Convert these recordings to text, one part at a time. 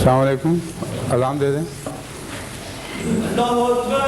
السلام علیکم. اذان دے دیں. اللہ اکبر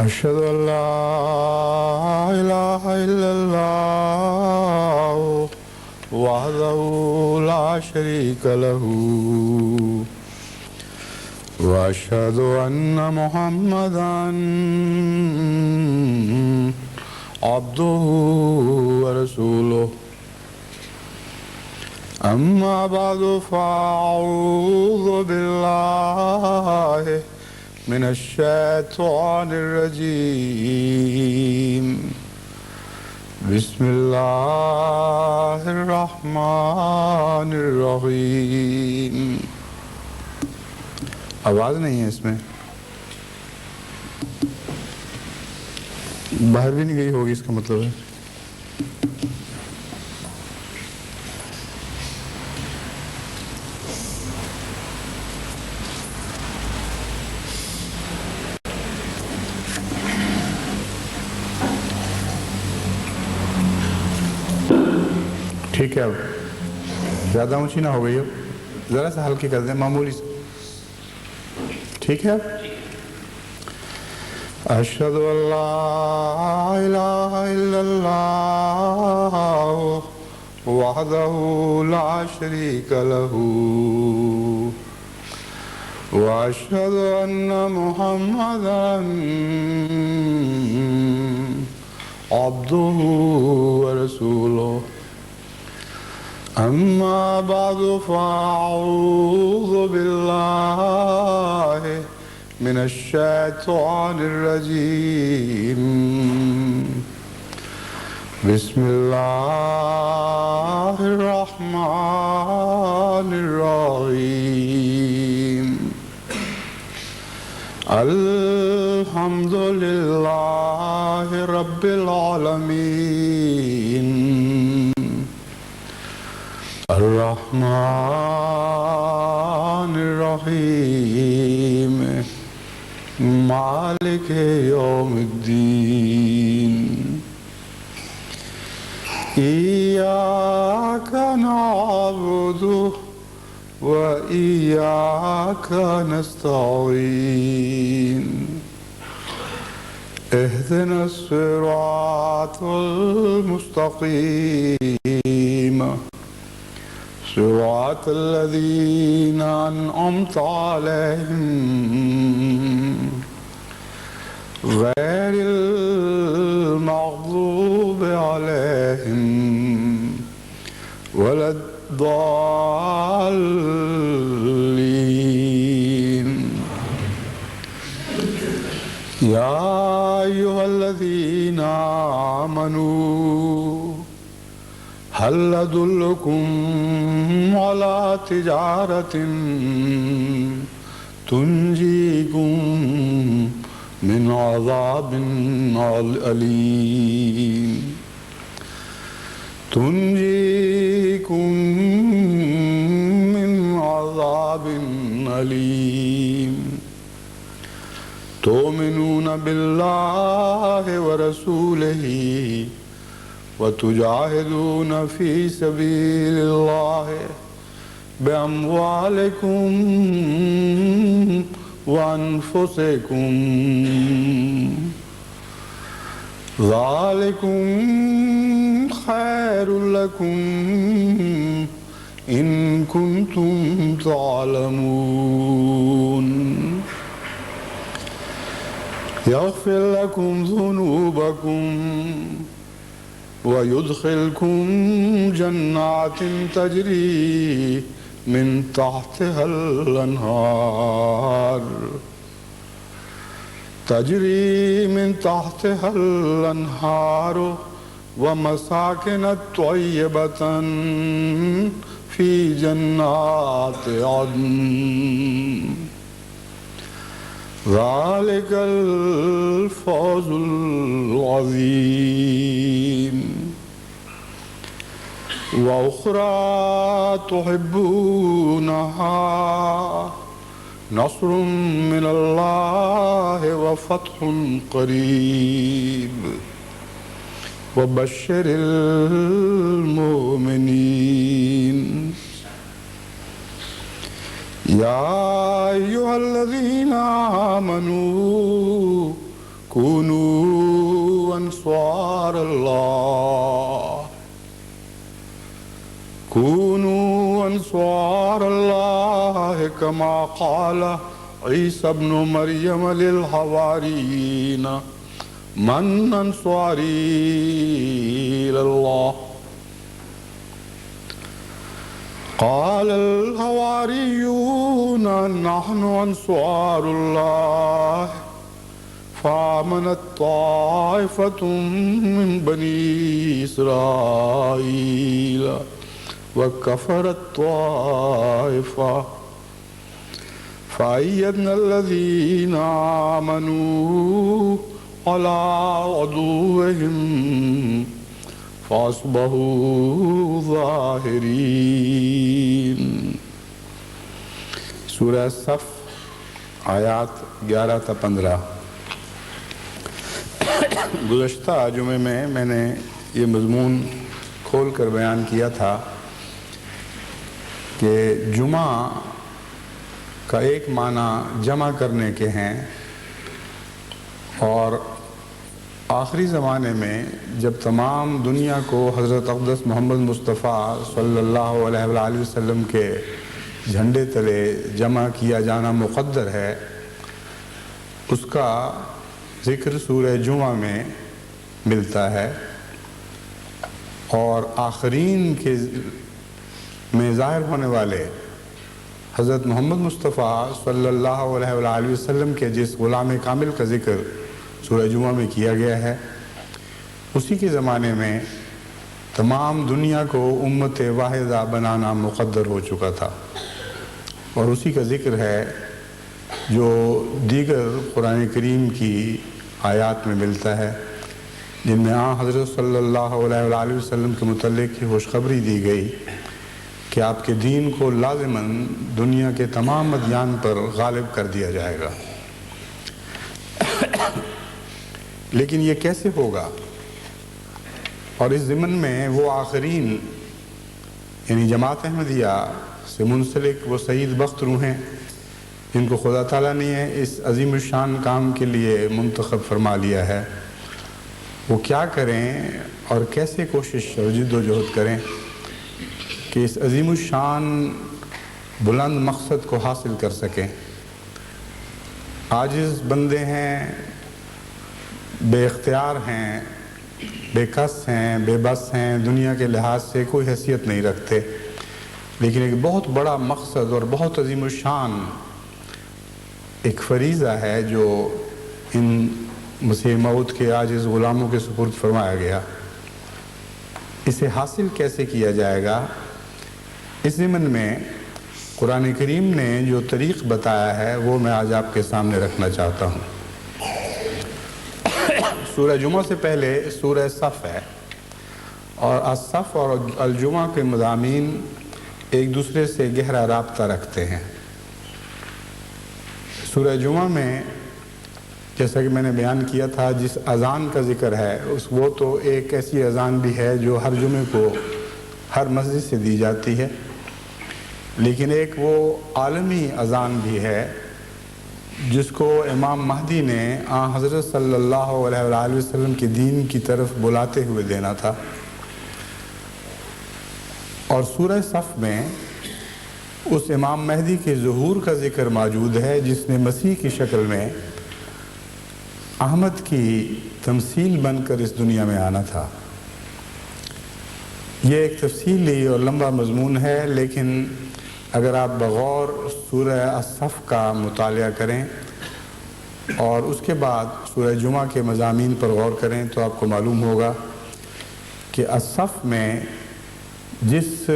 أشهد أن لا إله إلا الله وحده لا شريك له وأشهد أن محمدا عبده ورسوله أما بعد فأعوذ بالله من الشيطان الرجيم بسم الله الرحمن الرحیم. آواز نہیں ہے اس میں, باہر بھی نہیں گئی ہوگی اس کا مطلب ہے. ٹھیک ہے, اب زیادہ اونچی نہ ہو گئی, اب ذرا سا ہلکی کر دیں, معمولی سے. ٹھیک ہے. اب اشہد ان لا الہ الا اللہ وحدہ لا شریک لہ واشہد ان محمدا عبدہ ورسولہ. أما بعد فأعوذ بالله من الشيطان الرجيم بسم الله الرحمن الرحيم. الحمد لله رب العالمين الرحمن الرحیم مالك يوم الدين إياك نعبد وإياك نستعين اهدنا الصراط المستقيم صراط الذين أنعمت عليهم غير المغضوب عليهم ولا الضالين يا أيها الذين آمنوا هل أدلكم على تجارة تنجيكم من عذاب أليم تنجيكم من عذاب أليم تؤمنون بالله ورسوله وتجاهدون في سبيل الله بأموالكم وأنفسكم ذلكم خير لكم إن كنتم تعلمون يغفر لكم ذنوبكم ويدخلكم جنات تجري من تحتها الأنهار ومساكن طيبة في جنات عدن ذلك الفوز العظيم وأخرى تحبونها نصر من الله وفتح قريب وبشر المؤمنين يا أيها الذين آمنوا كونوا أنصار الله كما قال عيسى ابن مريم للحواريين من أنصاري إلى الله قال الحواريون نحن أنصار الله فآمنت طائفة من بني إسرائيل وكفرت طائفة فأيدنا الذين آمنوا على عدوهم فأصبحوا ظاہرین۔ سورہ صف آیات 11 تا 15۔ گزشتہ جمعے میں نے یہ مضمون کھول کر بیان کیا تھا کہ جمعہ کا ایک معنی جمع کرنے کے ہیں، اور آخری زمانے میں جب تمام دنیا کو حضرت اقدس محمد مصطفیٰ صلی اللہ علیہ وآلہ وسلم کے جھنڈے تلے جمع کیا جانا مقدر ہے، اس کا ذکر سورہ جمعہ میں ملتا ہے، اور آخرین کے میں ظاہر ہونے والے حضرت محمد مصطفیٰ صلی اللہ علیہ وآلہ وسلم کے جس غلام کامل کا ذکر سورہ جمعہ میں کیا گیا ہے، اسی کے زمانے میں تمام دنیا کو امت واحدہ بنانا مقدر ہو چکا تھا، اور اسی کا ذکر ہے جو دیگر قرآن کریم کی آیات میں ملتا ہے، جن میں حضرت صلی اللہ علیہ وآلہ وسلم کے متعلق کی خوشخبری دی گئی کہ آپ کے دین کو لازماً دنیا کے تمام ادیان پر غالب کر دیا جائے گا۔ لیکن یہ کیسے ہوگا؟ اور اس ضمن میں وہ آخرین یعنی جماعت احمدیہ سے منسلک وہ سعید بخت روح ہیں جن کو خدا تعالیٰ نے اس عظیم الشان کام کے لیے منتخب فرما لیا ہے، وہ کیا کریں اور کیسے کوشش اور جد و جہد کریں کہ اس عظیم الشان بلند مقصد کو حاصل کر سکیں۔ عاجز بندے ہیں، بے اختیار ہیں، بے کس ہیں، بے بس ہیں، دنیا کے لحاظ سے کوئی حیثیت نہیں رکھتے، لیکن ایک بہت بڑا مقصد اور بہت عظیم الشان ایک فریضہ ہے جو ان مسیح موعود کے عاجز غلاموں کے سپرد فرمایا گیا۔ اسے حاصل کیسے کیا جائے گا؟ اس ضمن میں قرآن کریم نے جو طریق بتایا ہے وہ میں آج آپ کے سامنے رکھنا چاہتا ہوں۔ سورہ جمعہ سے پہلے سورہ صف ہے، اور الصف اور الجمعہ کے مضامین ایک دوسرے سے گہرا رابطہ رکھتے ہیں۔ سورہ جمعہ میں جیسا کہ میں نے بیان کیا تھا جس اذان کا ذکر ہے وہ تو ایک ایسی اذان بھی ہے جو ہر جمعے کو ہر مسجد سے دی جاتی ہے، لیکن ایک وہ عالمی اذان بھی ہے جس کو امام مہدی نے حضرت صلی اللہ علیہ وآلہ وسلم کے دین کی طرف بلاتے ہوئے دینا تھا۔ اور سورہ صف میں اس امام مہدی کے ظہور کا ذکر موجود ہے جس نے مسیح کی شکل میں احمد کی تمثیل بن کر اس دنیا میں آنا تھا۔ یہ ایک تفصیلی اور لمبا مضمون ہے، لیکن اگر آپ بغور سورہ الصف کا مطالعہ کریں اور اس کے بعد سورہ جمعہ کے مضامین پر غور کریں تو آپ کو معلوم ہوگا کہ الصف میں جس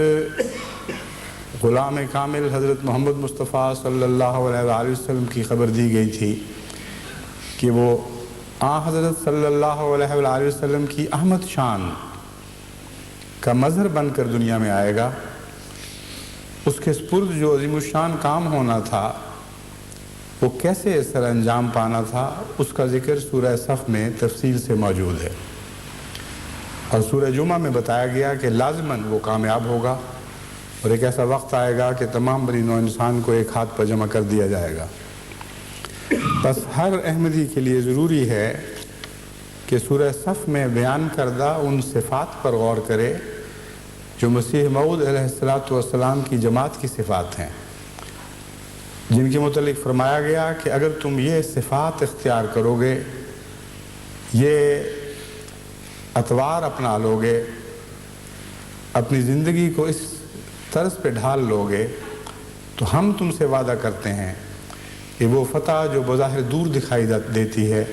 غلام کامل حضرت محمد مصطفیٰ صلی اللہ علیہ وآلہ وسلم کی خبر دی گئی تھی کہ وہ حضرت صلی اللہ علیہ وآلہ وسلم کی احمد شان کا مظہر بن کر دنیا میں آئے گا، اس کے سپرد جو عظیم الشان کام ہونا تھا وہ کیسے سر انجام پانا تھا، اس کا ذکر سورہ صف میں تفصیل سے موجود ہے۔ اور سورہ جمعہ میں بتایا گیا کہ لازماً وہ کامیاب ہوگا اور ایک ایسا وقت آئے گا کہ تمام بنی نوع انسان کو ایک ہاتھ پر جمع کر دیا جائے گا۔ بس ہر احمدی کے لیے ضروری ہے کہ سورہ صف میں بیان کردہ ان صفات پر غور کرے جو مسیح موعود علیہ السلام کی جماعت کی صفات ہیں، جن کے متعلق فرمایا گیا کہ اگر تم یہ صفات اختیار کرو گے، یہ اطوار اپنا لو گے، اپنی زندگی کو اس طرز پہ ڈھال لو گے، تو ہم تم سے وعدہ کرتے ہیں کہ وہ فتح جو بظاہر دور دکھائی دیتی ہے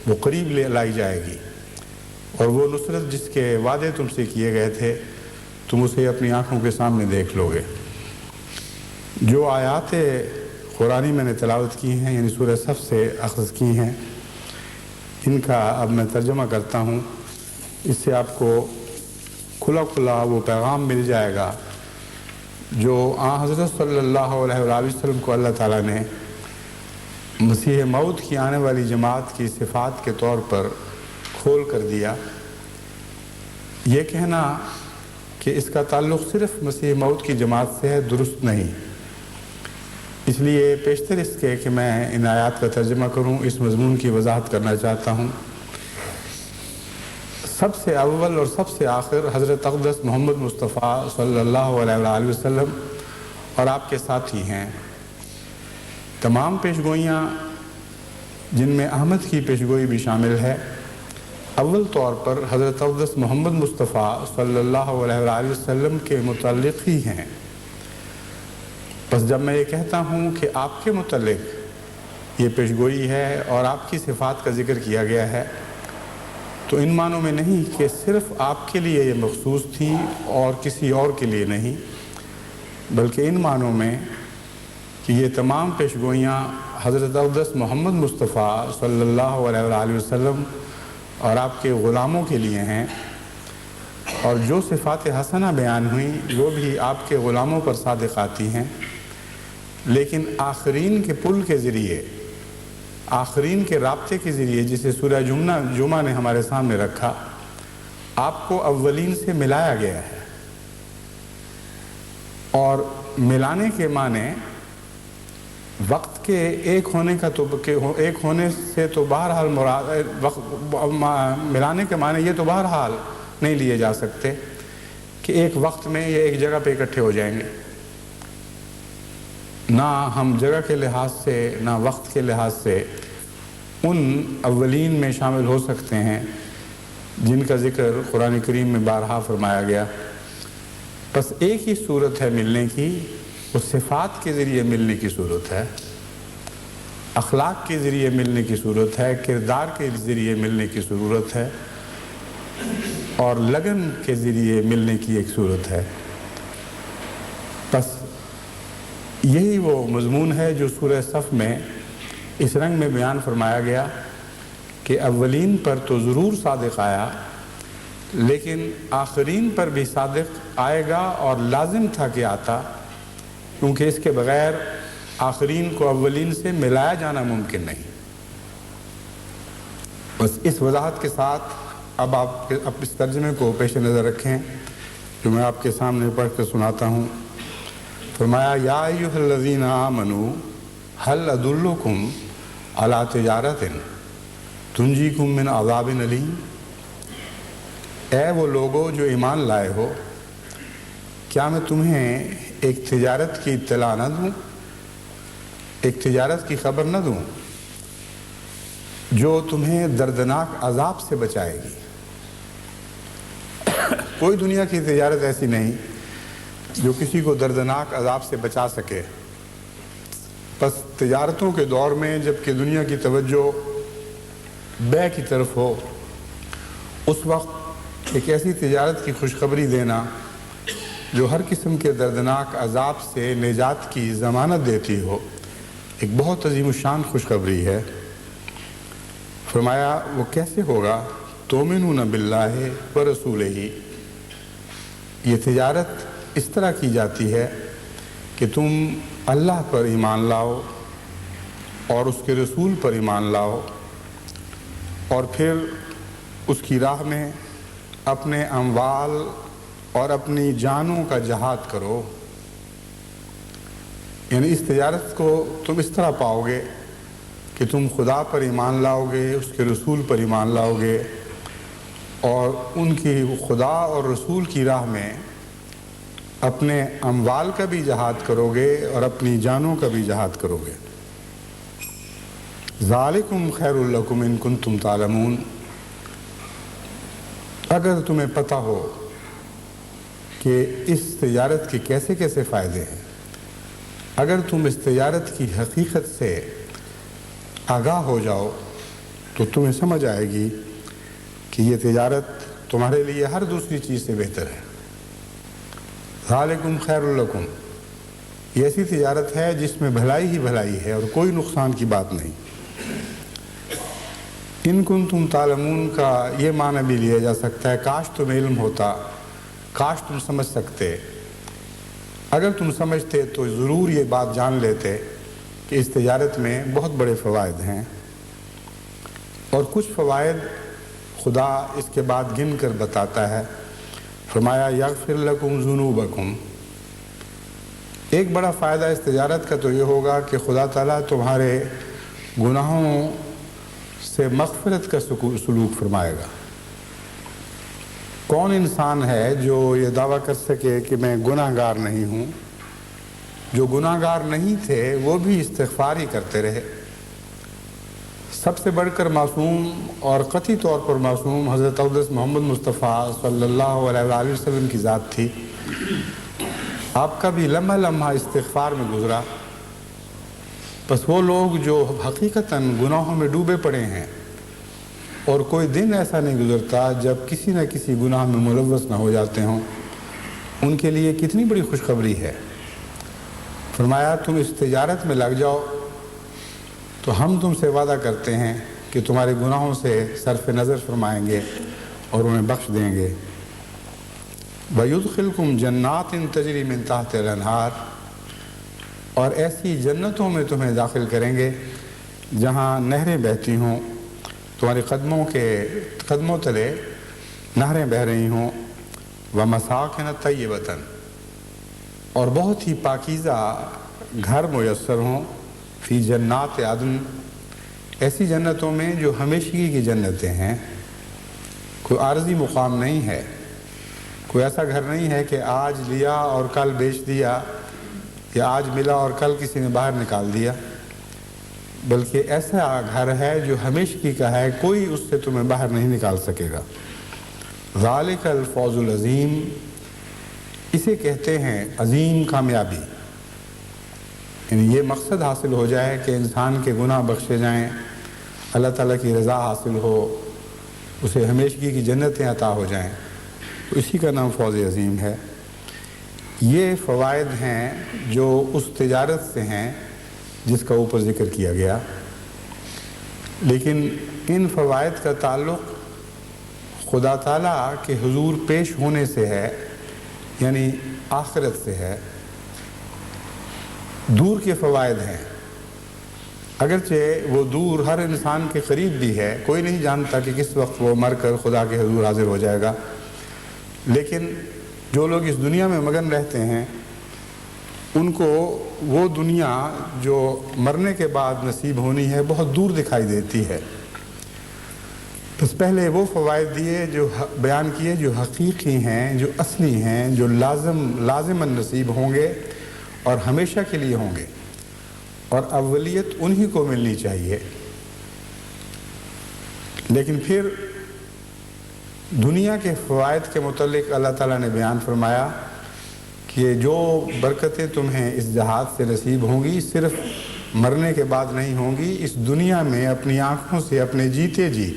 وہ قریب لے لائی جائے گی، اور وہ نصرت جس کے وعدے تم سے کیے گئے تھے تم اسے اپنی آنکھوں کے سامنے دیکھ لو گے۔ جو آیات قرآنی میں نے تلاوت کی ہیں یعنی سورہ صف سے اخذ کی ہیں، ان کا اب میں ترجمہ کرتا ہوں، اس سے آپ کو کھلا کھلا وہ پیغام مل جائے گا جو حضرت صلی اللہ علیہ وآلہ وسلم کو اللہ تعالیٰ نے مسیح موعود کی آنے والی جماعت کی صفات کے طور پر کھول کر دیا۔ یہ کہنا کہ اس کا تعلق صرف مسیح موعود کی جماعت سے ہے درست نہیں، اس لیے پیشتر اس کے کہ میں ان آیات کا ترجمہ کروں اس مضمون کی وضاحت کرنا چاہتا ہوں۔ سب سے اول اور سب سے آخر حضرت اقدس محمد مصطفیٰ صلی اللہ علیہ وآلہ وسلم اور آپ کے ساتھی ہیں۔ تمام پیشگوئیاں جن میں احمد کی پیشگوئی بھی شامل ہے، اول طور پر حضرت اقدس محمد مصطفیٰ صلی اللہ علیہ وآلہ وسلم کے متعلق ہی ہیں۔ بس جب میں یہ کہتا ہوں کہ آپ کے متعلق یہ پیشگوئی ہے اور آپ کی صفات کا ذکر کیا گیا ہے تو ان معنوں میں نہیں کہ صرف آپ کے لیے یہ مخصوص تھی اور کسی اور کے لیے نہیں، بلکہ ان معنوں میں کہ یہ تمام پیشگوئیاں حضرت اقدس محمد مصطفیٰ صلی اللہ علیہ وآلہ وسلم اور آپ کے غلاموں کے لیے ہیں، اور جو صفات حسنہ بیان ہوئیں وہ بھی آپ کے غلاموں پر صادق آتی ہیں، لیکن آخرین کے پل کے ذریعے آخرین کے رابطے کے ذریعے جسے سورہ جمعہ نے ہمارے سامنے رکھا، آپ کو اولین سے ملایا گیا ہے، اور ملانے کے معنی وقت کے ایک ہونے سے تو بہرحال ملانے کے معنی یہ تو بہرحال نہیں لیے جا سکتے کہ ایک وقت میں یا ایک جگہ پہ اکٹھے ہو جائیں گے، نہ ہم جگہ کے لحاظ سے نہ وقت کے لحاظ سے ان اولین میں شامل ہو سکتے ہیں جن کا ذکر قرآن کریم میں بارہا فرمایا گیا۔ بس ایک ہی صورت ہے ملنے کی، وہ صفات کے ذریعے ملنے کی صورت ہے، اخلاق کے ذریعے ملنے کی صورت ہے، کردار کے ذریعے ملنے کی صورت ہے، اور لگن کے ذریعے ملنے کی ایک صورت ہے۔ بس یہی وہ مضمون ہے جو سورہ صف میں اس رنگ میں بیان فرمایا گیا کہ اولین پر تو ضرور صادق آیا، لیکن آخرین پر بھی صادق آئے گا، اور لازم تھا کہ آتا، کیونکہ اس کے بغیر آخرین کو اولین سے ملایا جانا ممکن نہیں۔ بس اس وضاحت کے ساتھ اب آپ اس ترجمے کو پیش نظر رکھیں جو میں آپ کے سامنے پڑھ کر سناتا ہوں۔ فرمایا یا ایھا الذین آمنوا هل ادلکم علی تجارۃ تنجیکم من عذاب علیم، اے وہ لوگوں جو ایمان لائے ہو، کیا میں تمہیں ایک تجارت کی اطلاع نہ دوں، ایک تجارت کی خبر نہ دوں جو تمہیں دردناک عذاب سے بچائے گی۔ کوئی دنیا کی تجارت ایسی نہیں جو کسی کو دردناک عذاب سے بچا سکے۔ بس تجارتوں کے دور میں جب کہ دنیا کی توجہ بے کی طرف ہو، اس وقت ایک ایسی تجارت کی خوشخبری دینا جو ہر قسم کے دردناک عذاب سے نجات کی ضمانت دیتی ہو، ایک بہت عظیم الشان خوشخبری ہے۔ فرمایا وہ کیسے ہوگا؟ تؤمنون باللہ ورسولہ، یہ تجارت اس طرح کی جاتی ہے کہ تم اللہ پر ایمان لاؤ اور اس کے رسول پر ایمان لاؤ، اور پھر اس کی راہ میں اپنے اموال اور اپنی جانوں کا جہاد کرو۔ یعنی اس تجارت کو تم اس طرح پاؤ گے کہ تم خدا پر ایمان لاؤ گے، اس کے رسول پر ایمان لاؤ گے، اور ان کی خدا اور رسول کی راہ میں اپنے اموال کا بھی جہاد کرو گے اور اپنی جانوں کا بھی جہاد کرو گے۔ ذالکم خیر لکم ان کنتم تعلمون، اگر تمہیں پتہ ہو کہ اس تجارت کے کیسے کیسے فائدے ہیں، اگر تم اس تجارت کی حقیقت سے آگاہ ہو جاؤ تو تمہیں سمجھ آئے گی کہ یہ تجارت تمہارے لیے ہر دوسری چیز سے بہتر ہے۔ ذالکم خیر لکم، یہ ایسی تجارت ہے جس میں بھلائی ہی بھلائی ہے اور کوئی نقصان کی بات نہیں۔ ان کنتم تعلمون کا یہ معنی بھی لیا جا سکتا ہے کاش تمہیں علم ہوتا، کاش تم سمجھ سکتے۔ اگر تم سمجھتے تو ضرور یہ بات جان لیتے کہ اس تجارت میں بہت بڑے فوائد ہیں، اور کچھ فوائد خدا اس کے بعد گن کر بتاتا ہے۔ فرمایا یغفر لکم ذنوبکم، ایک بڑا فائدہ اس تجارت کا تو یہ ہوگا کہ خدا تعالیٰ تمہارے گناہوں سے مغفرت کا سلوک فرمائے گا۔ کون انسان ہے جو یہ دعویٰ کر سکے کہ میں گناہ گار نہیں ہوں؟ جو گناہ گار نہیں تھے وہ بھی استغفار ہی کرتے رہے۔ سب سے بڑھ کر معصوم اور قطعی طور پر معصوم حضرت اقدس محمد مصطفیٰ صلی اللہ علیہ وآلہ وسلم کی ذات تھی۔ آپ کا بھی لمحہ لمحہ استغفار میں گزرا۔ بس وہ لوگ جو حقیقتاً گناہوں میں ڈوبے پڑے ہیں، اور کوئی دن ایسا نہیں گزرتا جب کسی نہ کسی گناہ میں ملوث نہ ہو جاتے ہوں، ان کے لیے کتنی بڑی خوشخبری ہے۔ فرمایا تم اس تجارت میں لگ جاؤ تو ہم تم سے وعدہ کرتے ہیں کہ تمہارے گناہوں سے صرف نظر فرمائیں گے اور انہیں بخش دیں گے۔ وَيُدْخِلْكُمْ جَنَّاتٍ تَجْرِي مِن تَحْتِهَا الْأَنْهَارُ، اور ایسی جنتوں میں تمہیں داخل کریں گے جہاں نہریں بہتی ہوں، تمہارے قدموں تلے نہریں بہہ رہی ہوں، ومساکن طیبۃ، اور بہت ہی پاکیزہ گھر میسر ہوں، فی جنات عدن، ایسی جنتوں میں جو ہمیشگی کی جنتیں ہیں، کوئی عارضی مقام نہیں ہے، کوئی ایسا گھر نہیں ہے کہ آج لیا اور کل بیچ دیا، یا آج ملا اور کل کسی نے باہر نکال دیا، بلکہ ایسا گھر ہے جو ہمیشگی کا ہے، کوئی اس سے تمہیں باہر نہیں نکال سکے گا۔ ذالک الفوز العظیم، اسے کہتے ہیں عظیم کامیابی، یعنی یہ مقصد حاصل ہو جائے کہ انسان کے گناہ بخشے جائیں، اللہ تعالیٰ کی رضا حاصل ہو، اسے ہمیشگی کی جنتیں عطا ہو جائیں، تو اسی کا نام فوز عظیم ہے۔ یہ فوائد ہیں جو اس تجارت سے ہیں جس کا اوپر ذکر کیا گیا، لیکن ان فوائد کا تعلق خدا تعالیٰ کے حضور پیش ہونے سے ہے، یعنی آخرت سے ہے۔ دور کے فوائد ہیں، اگرچہ وہ دور ہر انسان کے قریب بھی ہے، کوئی نہیں جانتا کہ کس وقت وہ مر کر خدا کے حضور حاضر ہو جائے گا، لیکن جو لوگ اس دنیا میں مگن رہتے ہیں ان کو وہ دنیا جو مرنے کے بعد نصیب ہونی ہے بہت دور دکھائی دیتی ہے۔ بس پہلے وہ فوائد دیے جو بیان کیے جو حقیقی ہیں، جو اصلی ہیں، جو لازماً نصیب ہوں گے اور ہمیشہ کے لیے ہوں گے، اور اولیت انہی کو ملنی چاہیے۔ لیکن پھر دنیا کے فوائد کے متعلق اللہ تعالیٰ نے بیان فرمایا کہ جو برکتیں تمہیں اس جہاد سے نصیب ہوں گی صرف مرنے کے بعد نہیں ہوں گی، اس دنیا میں اپنی آنکھوں سے اپنے جیتے جی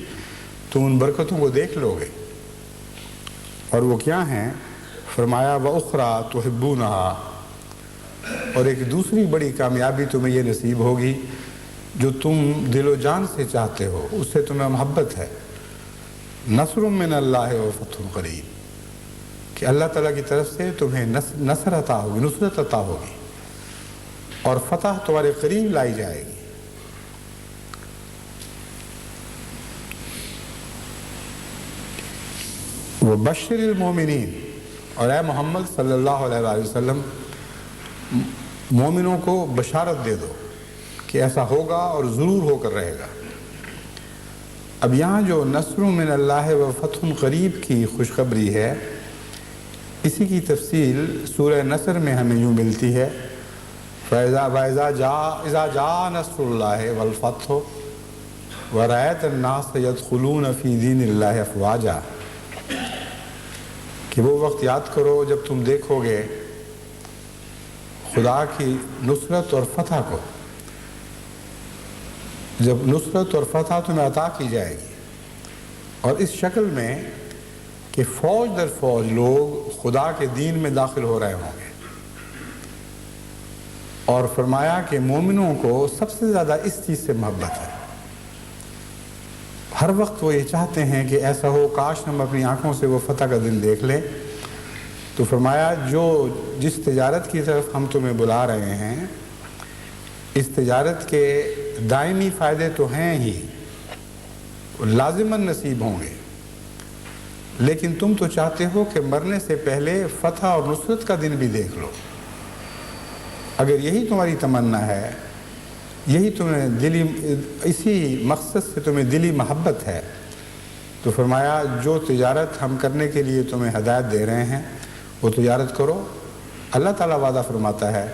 تم ان برکتوں کو دیکھ لو گے۔ اور وہ کیا ہیں؟ فرمایا وَأُخْرَى تُحِبُّونَهَا، اور ایک دوسری بڑی کامیابی تمہیں یہ نصیب ہوگی جو تم دل و جان سے چاہتے ہو، اس سے تمہیں محبت ہے۔ نصر من اللہ وفتح قریب، کہ اللہ تعالیٰ کی طرف سے تمہیں نصر عطا ہوگی، نصرت عطا ہوگی، اور فتح تمہارے قریب لائی جائے گی۔ وبشر المومنین، اور اے محمد صلی اللہ علیہ وآلہ وسلم مومنوں کو بشارت دے دو کہ ایسا ہوگا اور ضرور ہو کر رہے گا۔ اب یہاں جو نصر من اللہ و فتح قریب کی خوشخبری ہے، اسی کی تفصیل سورہ نصر میں ہمیں یوں ملتی ہے، اذا جاء نصر اللہ والفتح ورأیت الناس يدخلون فی دین اللہ افواجا، کہ وہ وقت یاد کرو جب تم دیکھو گے خدا کی نصرت اور فتح کو، جب نصرت اور فتح تمہیں عطا کی جائے گی، اور اس شکل میں کہ فوج در فوج لوگ خدا کے دین میں داخل ہو رہے ہوں گے۔ اور فرمایا کہ مومنوں کو سب سے زیادہ اس چیز سے محبت ہے، ہر وقت وہ یہ چاہتے ہیں کہ ایسا ہو کاش ہم اپنی آنکھوں سے وہ فتح کا دن دیکھ لیں۔ تو فرمایا جس تجارت کی طرف ہم تمہیں بلا رہے ہیں، اس تجارت کے دائمی فائدے تو ہیں ہی، لازماً نصیب ہوں گے، لیکن تم تو چاہتے ہو کہ مرنے سے پہلے فتح اور نصرت کا دن بھی دیکھ لو۔ اگر یہی تمہاری تمنا ہے، یہی تمہیں اسی مقصد سے تمہیں دلی محبت ہے، تو فرمایا جو تجارت ہم کرنے کے لیے تمہیں ہدایت دے رہے ہیں وہ تجارت کرو۔ اللہ تعالیٰ وعدہ فرماتا ہے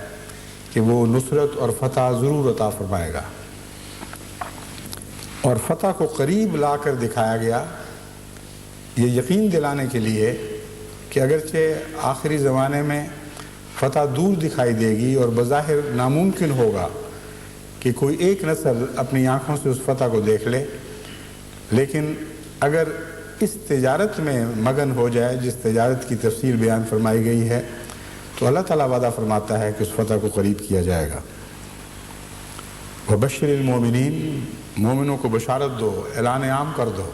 کہ وہ نصرت اور فتح ضرور عطا فرمائے گا، اور فتح کو قریب لا کر دکھایا گیا یہ یقین دلانے کے لیے کہ اگرچہ آخری زمانے میں فتح دور دکھائی دے گی اور بظاہر ناممکن ہوگا کہ کوئی ایک نسل اپنی آنکھوں سے اس فتح کو دیکھ لے، لیکن اگر اس تجارت میں مگن ہو جائے جس تجارت کی تفصیل بیان فرمائی گئی ہے، تو اللہ تعالیٰ وعدہ فرماتا ہے کہ اس فتح کو قریب کیا جائے گا۔ وبشر المومنین، مومنوں کو بشارت دو، اعلان عام کر دو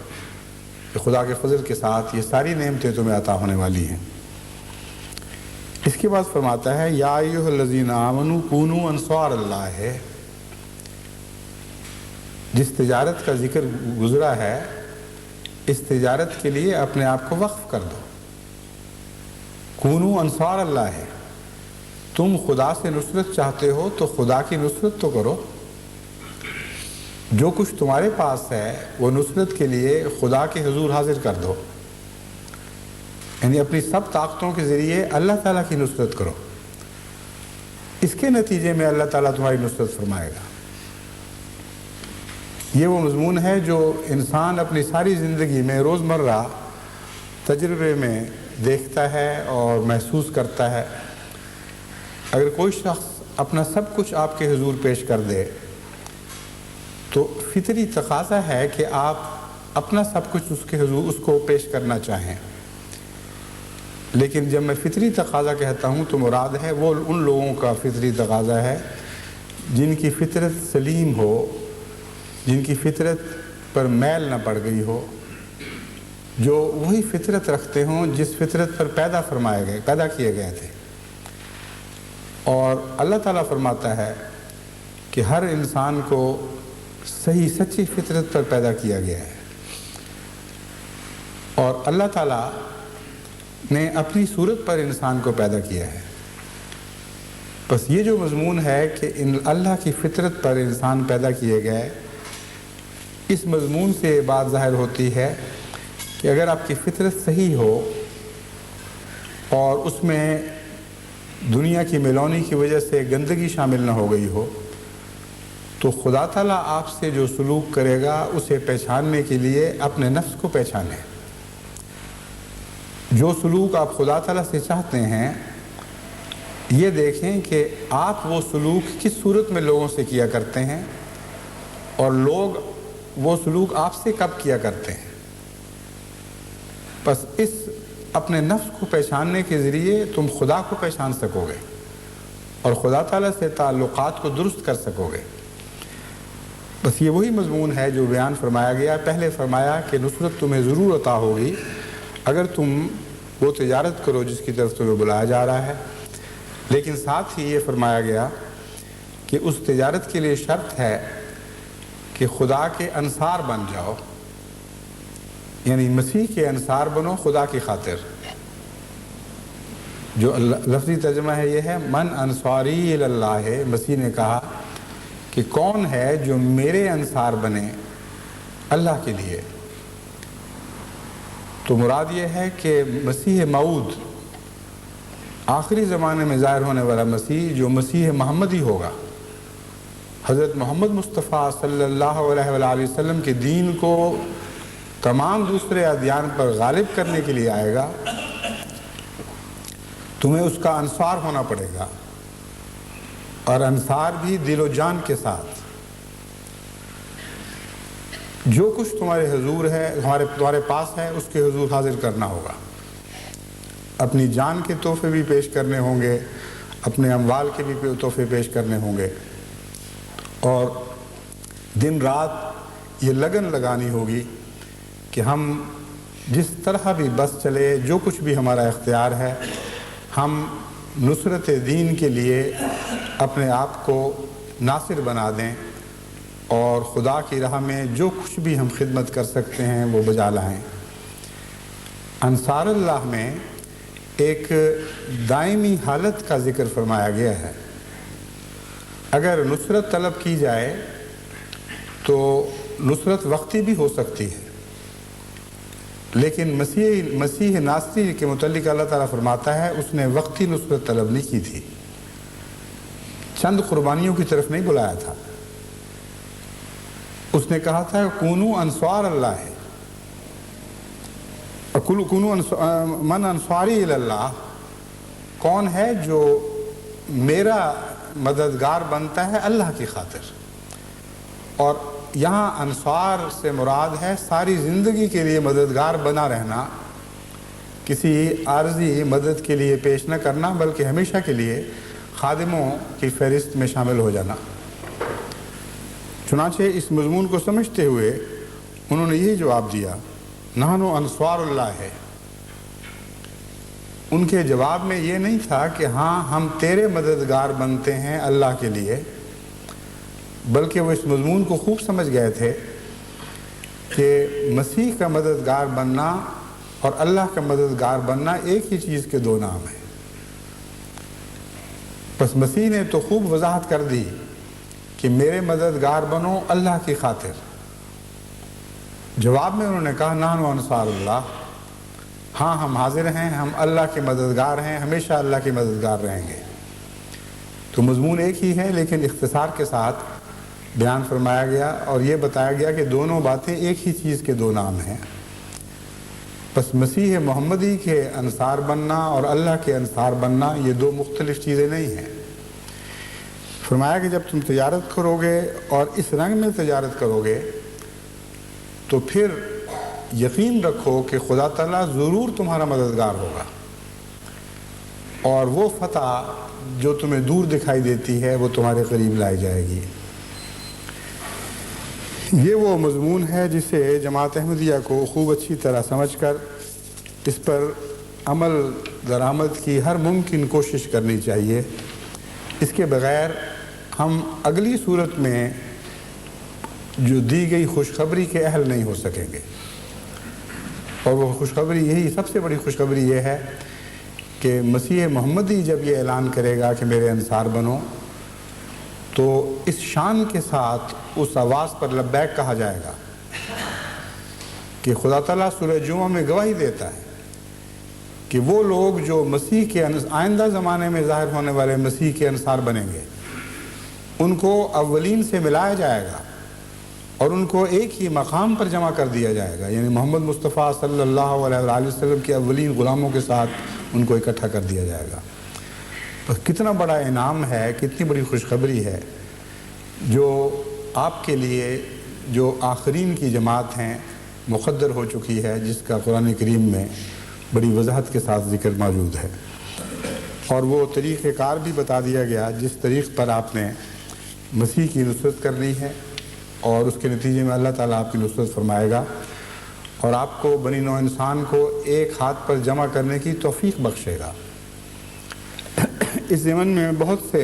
کہ خدا کے فضل کے ساتھ یہ ساری نعمتیں تمہیں عطا ہونے والی ہیں۔ اس کے بعد فرماتا ہے یا ایھا الذین آمنوا کونوا انصار اللہ، جس تجارت کا ذکر گزرا ہے اس تجارت کے لیے اپنے آپ کو وقف کر دو. کونو انصار اللہ ہے، تم خدا سے نصرت چاہتے ہو تو خدا کی نصرت تو کرو. جو کچھ تمہارے پاس ہے وہ نصرت کے لیے خدا کے حضور حاضر کر دو، یعنی اپنی سب طاقتوں کے ذریعے اللہ تعالیٰ کی نصرت کرو. اس کے نتیجے میں اللہ تعالیٰ تمہاری نصرت فرمائے گا. یہ وہ مضمون ہے جو انسان اپنی ساری زندگی میں روزمرہ تجربے میں دیکھتا ہے اور محسوس کرتا ہے. اگر کوئی شخص اپنا سب کچھ آپ کے حضور پیش کر دے تو فطری تقاضا ہے کہ آپ اپنا سب کچھ اس کے حضور اس کو پیش کرنا چاہیں. لیکن جب میں فطری تقاضا کہتا ہوں تو مراد ہے وہ ان لوگوں کا فطری تقاضا ہے جن کی فطرت سلیم ہو، جن کی فطرت پر میل نہ پڑ گئی ہو، جو وہی فطرت رکھتے ہوں جس فطرت پر پیدا کیے گئے تھے. اور اللہ تعالیٰ فرماتا ہے کہ ہر انسان کو صحیح سچی فطرت پر پیدا کیا گیا ہے، اور اللہ تعالیٰ نے اپنی صورت پر انسان کو پیدا کیا ہے. بس یہ جو مضمون ہے کہ اللہ کی فطرت پر انسان پیدا کیے گئے، اس مضمون سے یہ بات ظاہر ہوتی ہے کہ اگر آپ کی فطرت صحیح ہو اور اس میں دنیا کی میلونی کی وجہ سے گندگی شامل نہ ہو گئی ہو تو خدا تعالیٰ آپ سے جو سلوک کرے گا اسے پہچاننے کے لیے اپنے نفس کو پہچانیں. جو سلوک آپ خدا تعالیٰ سے چاہتے ہیں یہ دیکھیں کہ آپ وہ سلوک کس صورت میں لوگوں سے کیا کرتے ہیں اور لوگ وہ سلوک آپ سے کب کیا کرتے ہیں. بس اس اپنے نفس کو پہچاننے کے ذریعے تم خدا کو پہچان سکو گے اور خدا تعالیٰ سے تعلقات کو درست کر سکو گے. بس یہ وہی مضمون ہے جو بیان فرمایا گیا. پہلے فرمایا کہ نصرت تمہیں ضرور عطا ہوگی اگر تم وہ تجارت کرو جس کی طرف تمہیں بلایا جا رہا ہے، لیکن ساتھ ہی یہ فرمایا گیا کہ اس تجارت کے لیے شرط ہے کہ خدا کے انصار بن جاؤ، یعنی مسیح کے انصار بنو خدا کی خاطر. جو لفظی ترجمہ ہے یہ ہے من انصاری اللہ ہے. مسیح نے کہا کہ کون ہے جو میرے انصار بنے اللہ کے لیے. تو مراد یہ ہے کہ مسیح موعود، آخری زمانے میں ظاہر ہونے والا مسیح جو مسیح محمدی ہوگا، حضرت محمد مصطفیٰ صلی اللہ علیہ وآلہ وسلم کے دین کو تمام دوسرے ادیان پر غالب کرنے کے لیے آئے گا. تمہیں اس کا انصار ہونا پڑے گا، اور انصار بھی دل و جان کے ساتھ. جو کچھ تمہارے حضور ہے تمہارے پاس ہے اس کے حضور حاضر کرنا ہوگا. اپنی جان کے تحفے بھی پیش کرنے ہوں گے، اپنے اموال کے بھی تحفے پیش کرنے ہوں گے، اور دن رات یہ لگن لگانی ہوگی کہ ہم جس طرح بھی بس چلے، جو کچھ بھی ہمارا اختیار ہے، ہم نصرت دین کے لیے اپنے آپ کو ناصر بنا دیں اور خدا کی راہ میں جو کچھ بھی ہم خدمت کر سکتے ہیں وہ بجا لائیں. انصار اللہ میں ایک دائمی حالت کا ذکر فرمایا گیا ہے. اگر نصرت طلب کی جائے تو نصرت وقتی بھی ہو سکتی ہے، لیکن مسیح ناصری کے متعلق اللہ تعالیٰ فرماتا ہے اس نے وقتی نصرت طلب نہیں کی تھی، چند قربانیوں کی طرف نہیں بلایا تھا. اس نے کہا تھا کونو انصار اللہ ہے، من انصاری اللہ، کون ہے جو میرا مددگار بنتا ہے اللہ کی خاطر. اور یہاں انصار سے مراد ہے ساری زندگی کے لیے مددگار بنا رہنا، کسی عارضی مدد کے لیے پیش نہ کرنا، بلکہ ہمیشہ کے لیے خادموں کی فہرست میں شامل ہو جانا. چنانچہ اس مضمون کو سمجھتے ہوئے انہوں نے یہی جواب دیا، نحن انصار اللہ ہے. ان کے جواب میں یہ نہیں تھا کہ ہاں ہم تیرے مددگار بنتے ہیں اللہ کے لیے، بلکہ وہ اس مضمون کو خوب سمجھ گئے تھے کہ مسیح کا مددگار بننا اور اللہ کا مددگار بننا ایک ہی چیز کے دو نام ہیں۔ بس مسیح نے تو خوب وضاحت کر دی کہ میرے مددگار بنو اللہ کی خاطر۔ جواب میں انہوں نے کہا نحن انصار اللہ، ہاں ہم حاضر ہیں، ہم اللہ کے مددگار ہیں، ہمیشہ اللہ کے مددگار رہیں گے۔ تو مضمون ایک ہی ہے لیکن اختصار کے ساتھ بیان فرمایا گیا اور یہ بتایا گیا کہ دونوں باتیں ایک ہی چیز کے دو نام ہیں۔ بس مسیح محمدی کے انصار بننا اور اللہ کے انصار بننا یہ دو مختلف چیزیں نہیں ہیں۔ فرمایا کہ جب تم تجارت کرو گے اور اس رنگ میں تجارت کرو گے تو پھر یقین رکھو کہ خدا تعالیٰ ضرور تمہارا مددگار ہوگا، اور وہ فتح جو تمہیں دور دکھائی دیتی ہے وہ تمہارے قریب لائی جائے گی۔ یہ وہ مضمون ہے جسے جماعت احمدیہ کو خوب اچھی طرح سمجھ کر اس پر عمل درآمد کی ہر ممکن کوشش کرنی چاہیے۔ اس کے بغیر ہم اگلی صورت میں جو دی گئی خوشخبری کے اہل نہیں ہو سکیں گے، اور وہ خوشخبری یہی، سب سے بڑی خوشخبری یہ ہے کہ مسیح محمدی جب یہ اعلان کرے گا کہ میرے انصار بنو تو اس شان کے ساتھ اس آواز پر لبیک کہا جائے گا کہ خدا تعالیٰ سورہ جمعہ میں گواہی دیتا ہے کہ وہ لوگ جو مسیح کے آئندہ زمانے میں ظاہر ہونے والے مسیح کے انصار بنیں گے ان کو اولین سے ملایا جائے گا اور ان کو ایک ہی مقام پر جمع کر دیا جائے گا، یعنی محمد مصطفیٰ صلی اللہ علیہ وآلہ وسلم کے اولین غلاموں کے ساتھ ان کو اکٹھا کر دیا جائے گا۔ کتنا بڑا انعام ہے، کتنی بڑی خوشخبری ہے جو آپ کے لیے، جو آخرین کی جماعت ہیں، مقدر ہو چکی ہے، جس کا قرآن کریم میں بڑی وضاحت کے ساتھ ذکر موجود ہے، اور وہ طریقہ کار بھی بتا دیا گیا جس طریق پر آپ نے مسیح کی نصرت کرنی ہے، اور اس کے نتیجے میں اللہ تعالیٰ آپ کی نصرت فرمائے گا اور آپ کو بنی نوع انسان کو ایک ہاتھ پر جمع کرنے کی توفیق بخشے گا۔ اس ضمن میں بہت سے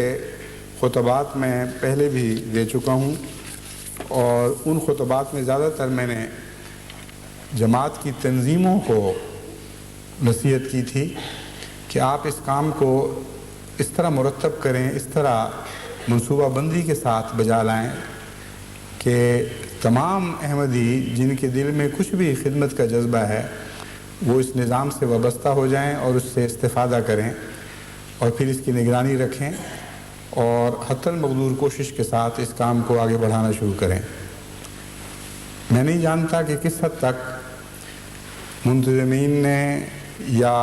خطبات میں پہلے بھی دے چکا ہوں، اور ان خطبات میں زیادہ تر میں نے جماعت کی تنظیموں کو نصیحت کی تھی کہ آپ اس کام کو اس طرح مرتب کریں، اس طرح منصوبہ بندی کے ساتھ بجا لائیں کہ تمام احمدی جن کے دل میں کچھ بھی خدمت کا جذبہ ہے وہ اس نظام سے وابستہ ہو جائیں اور اس سے استفادہ کریں، اور پھر اس کی نگرانی رکھیں اور حتی المقدور کوشش کے ساتھ اس کام کو آگے بڑھانا شروع کریں۔ میں نہیں جانتا کہ کس حد تک منتظمین نے یا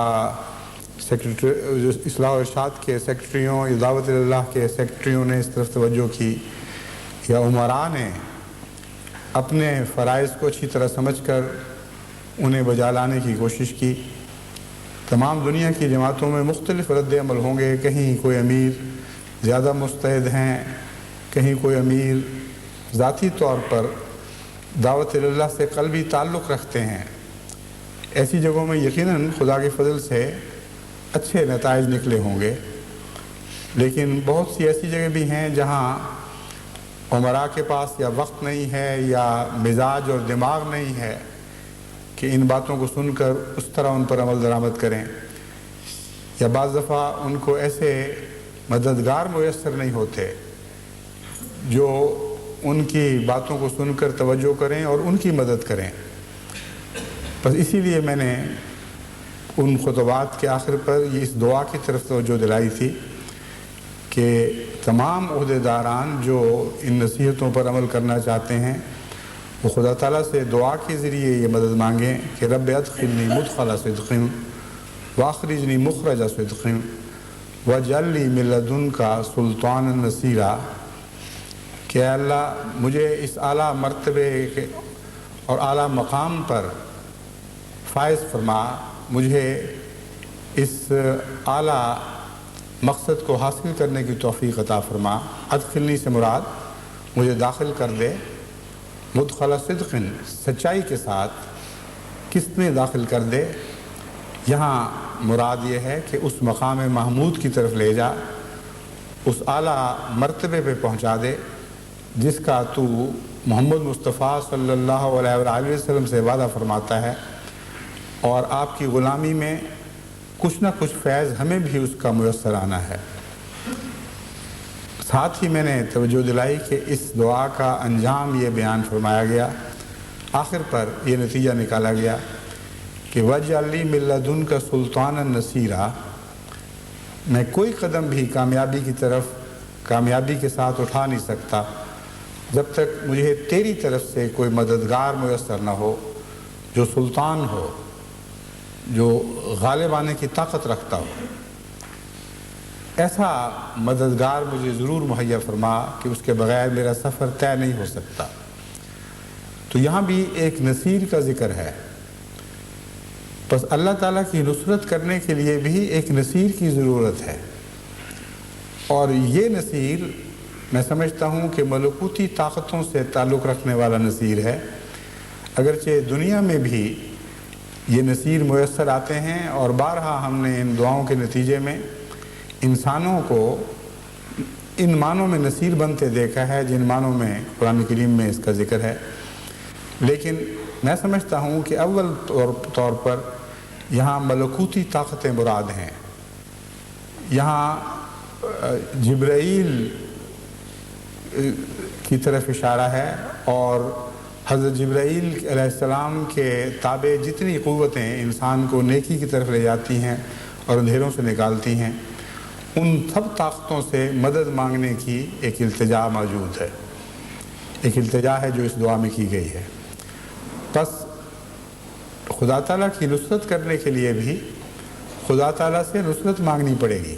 سیکرٹری جو اصلاح و ارشاد کے سیکرٹریوں یا دعوت اللہ کے سیکرٹریوں نے اس طرف توجہ کی، یا عمراء نے اپنے فرائض کو اچھی طرح سمجھ کر انہیں بجا لانے کی کوشش کی۔ تمام دنیا کی جماعتوں میں مختلف رد عمل ہوں گے، کہیں کوئی امیر زیادہ مستعد ہیں، کہیں کوئی امیر ذاتی طور پر دعوت اللہ سے قلبی تعلق رکھتے ہیں۔ ایسی جگہوں میں یقیناً خدا کے فضل سے اچھے نتائج نکلے ہوں گے، لیکن بہت سی ایسی جگہ بھی ہیں جہاں عمراء کے پاس یا وقت نہیں ہے یا مزاج اور دماغ نہیں ہے کہ ان باتوں کو سن کر اس طرح ان پر عمل درآمد کریں، یا بعض دفعہ ان کو ایسے مددگار میسر نہیں ہوتے جو ان کی باتوں کو سن کر توجہ کریں اور ان کی مدد کریں۔ بس اسی لیے میں نے ان خطبات کے آخر پر یہ اس دعا کی طرف توجہ دلائی تھی کہ تمام عہدیداران جو ان نصیحتوں پر عمل کرنا چاہتے ہیں وہ خدا تعالیٰ سے دعا کے ذریعے یہ مدد مانگیں کہ رب ادخلنی مدخل صدق واخرجنی مخرج صدق واجعل لی من لدنک سلطانا نصیرا، کہ اللہ مجھے اس اعلیٰ مرتبے کے اور اعلیٰ مقام پر فائز فرما، مجھے اس اعلیٰ مقصد کو حاصل کرنے کی توفیق عطا فرما۔ ادخلنی سے مراد مجھے داخل کر دے، مدخل صدق سچائی کے ساتھ کس میں داخل کر دے، یہاں مراد یہ ہے کہ اس مقام محمود کی طرف لے جا، اس اعلیٰ مرتبے پہ پہنچا دے جس کا تو محمد مصطفیٰ صلی اللہ علیہ وآلہ وسلم سے وعدہ فرماتا ہے، اور آپ کی غلامی میں کچھ نہ کچھ فیض ہمیں بھی اس کا میسر آنا ہے۔ ساتھ ہی میں نے توجہ دلائی کہ اس دعا کا انجام یہ بیان فرمایا گیا، آخر پر یہ نتیجہ نکالا گیا کہ وَاجْعَلْ لِي مِن لَّدُنْكَ سُلْطَانًا نَصِيرًا، میں کوئی قدم بھی کامیابی کی طرف کامیابی کے ساتھ اٹھا نہیں سکتا جب تک مجھے تیری طرف سے کوئی مددگار میسر نہ ہو جو سلطان ہو، جو غالب آنے کی طاقت رکھتا ہو۔ ایسا مددگار مجھے ضرور مہیا فرما کہ اس کے بغیر میرا سفر طے نہیں ہو سکتا۔ تو یہاں بھی ایک نصیر کا ذکر ہے، بس اللہ تعالیٰ کی نصرت کرنے کے لیے بھی ایک نصیر کی ضرورت ہے، اور یہ نصیر میں سمجھتا ہوں کہ ملکوتی طاقتوں سے تعلق رکھنے والا نصیر ہے، اگرچہ دنیا میں بھی یہ نصیر میسر آتے ہیں، اور بارہا ہم نے ان دعاؤں کے نتیجے میں انسانوں کو ان معنوں میں نصیر بنتے دیکھا ہے جن معنوں میں قرآن کریم میں اس کا ذکر ہے۔ لیکن میں سمجھتا ہوں کہ اول طور پر یہاں ملکوتی طاقتیں مراد ہیں۔ یہاں جبرائیل کی طرف اشارہ ہے، اور حضرت جبرائیل علیہ السلام کے تابع جتنی قوتیں انسان کو نیکی کی طرف لے جاتی ہیں اور اندھیروں سے نکالتی ہیں، ان سب طاقتوں سے مدد مانگنے کی ایک التجا موجود ہے، ایک التجا ہے جو اس دعا میں کی گئی ہے۔ بس خدا تعالیٰ کی نصرت کرنے کے لیے بھی خدا تعالیٰ سے نصرت مانگنی پڑے گی۔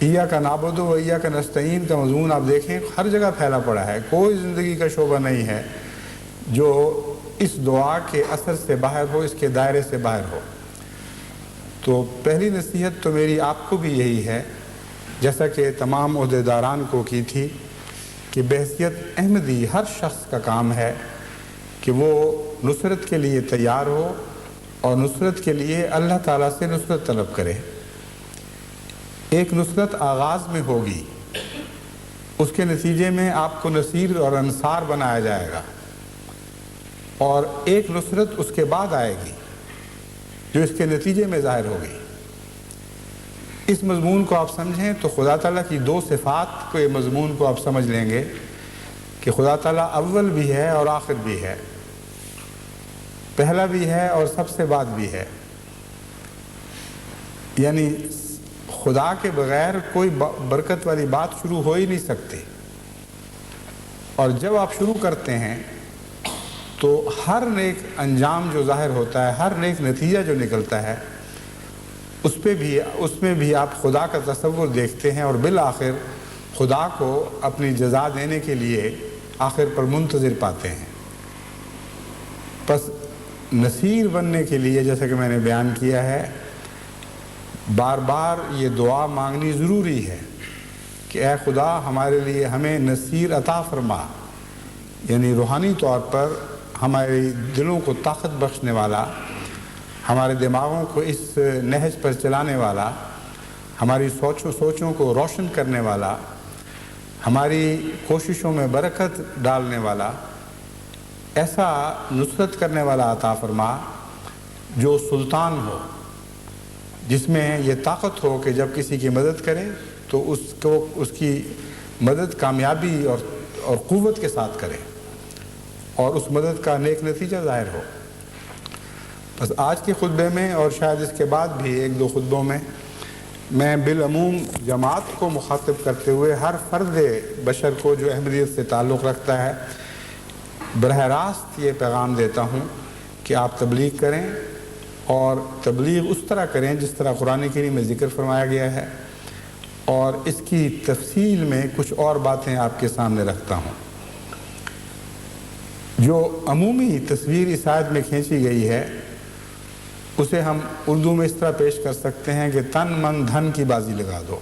ایاک نعبد و ایاک نستعین کا مضمون آپ دیکھیں ہر جگہ پھیلا پڑا ہے، کوئی زندگی کا شعبہ نہیں ہے جو اس دعا کے اثر سے باہر ہو، اس کے دائرے سے باہر ہو۔ تو پہلی نصیحت تو میری آپ کو بھی یہی ہے، جیسا کہ تمام عہدیداران کو کی تھی، کہ بحیثیت احمدی ہر شخص کا کام ہے کہ وہ نصرت کے لیے تیار ہو، اور نصرت کے لیے اللہ تعالیٰ سے نصرت طلب کرے۔ ایک نصرت آغاز میں ہوگی، اس کے نتیجے میں آپ کو نصیر اور انصار بنایا جائے گا، اور ایک نصرت اس کے بعد آئے گی جو اس کے نتیجے میں ظاہر ہوگی۔ اس مضمون کو آپ سمجھیں تو خدا تعالیٰ کی دو صفات کے مضمون کو آپ سمجھ لیں گے کہ خدا تعالیٰ اول بھی ہے اور آخر بھی ہے، پہلا بھی ہے اور سب سے بعد بھی ہے۔ یعنی خدا کے بغیر کوئی برکت والی بات شروع ہو ہی نہیں سکتی، اور جب آپ شروع کرتے ہیں تو ہر نیک انجام جو ظاہر ہوتا ہے، ہر نیک نتیجہ جو نکلتا ہے، اس میں بھی آپ خدا کا تصور دیکھتے ہیں، اور بالآخر خدا کو اپنی جزا دینے کے لیے آخر پر منتظر پاتے ہیں۔ پس نصیر بننے کے لیے جیسا کہ میں نے بیان کیا ہے، بار بار یہ دعا مانگنی ضروری ہے کہ اے خدا ہمارے لیے ہمیں نصیر عطا فرما، یعنی روحانی طور پر ہمارے دلوں کو طاقت بخشنے والا، ہمارے دماغوں کو اس نہج پر چلانے والا، ہماری سوچوں کو روشن کرنے والا، ہماری کوششوں میں برکت ڈالنے والا، ایسا نصرت کرنے والا عطا فرما جو سلطان ہو، جس میں یہ طاقت ہو کہ جب کسی کی مدد کرے تو اس کی مدد کامیابی اور قوت کے ساتھ کرے، اور اس مدد کا نیک نتیجہ ظاہر ہو۔ بس آج کے خطبے میں اور شاید اس کے بعد بھی ایک دو خطبوں میں میں بالعموم جماعت کو مخاطب کرتے ہوئے ہر فرد بشر کو جو احمدیت سے تعلق رکھتا ہے براہ راست یہ پیغام دیتا ہوں کہ آپ تبلیغ کریں، اور تبلیغ اس طرح کریں جس طرح قرآن کریم میں ذکر فرمایا گیا ہے، اور اس کی تفصیل میں کچھ اور باتیں آپ کے سامنے رکھتا ہوں۔ جو عمومی تصویر اس آیت میں کھینچی گئی ہے اسے ہم اردو میں اس طرح پیش کر سکتے ہیں کہ تن من دھن کی بازی لگا دو،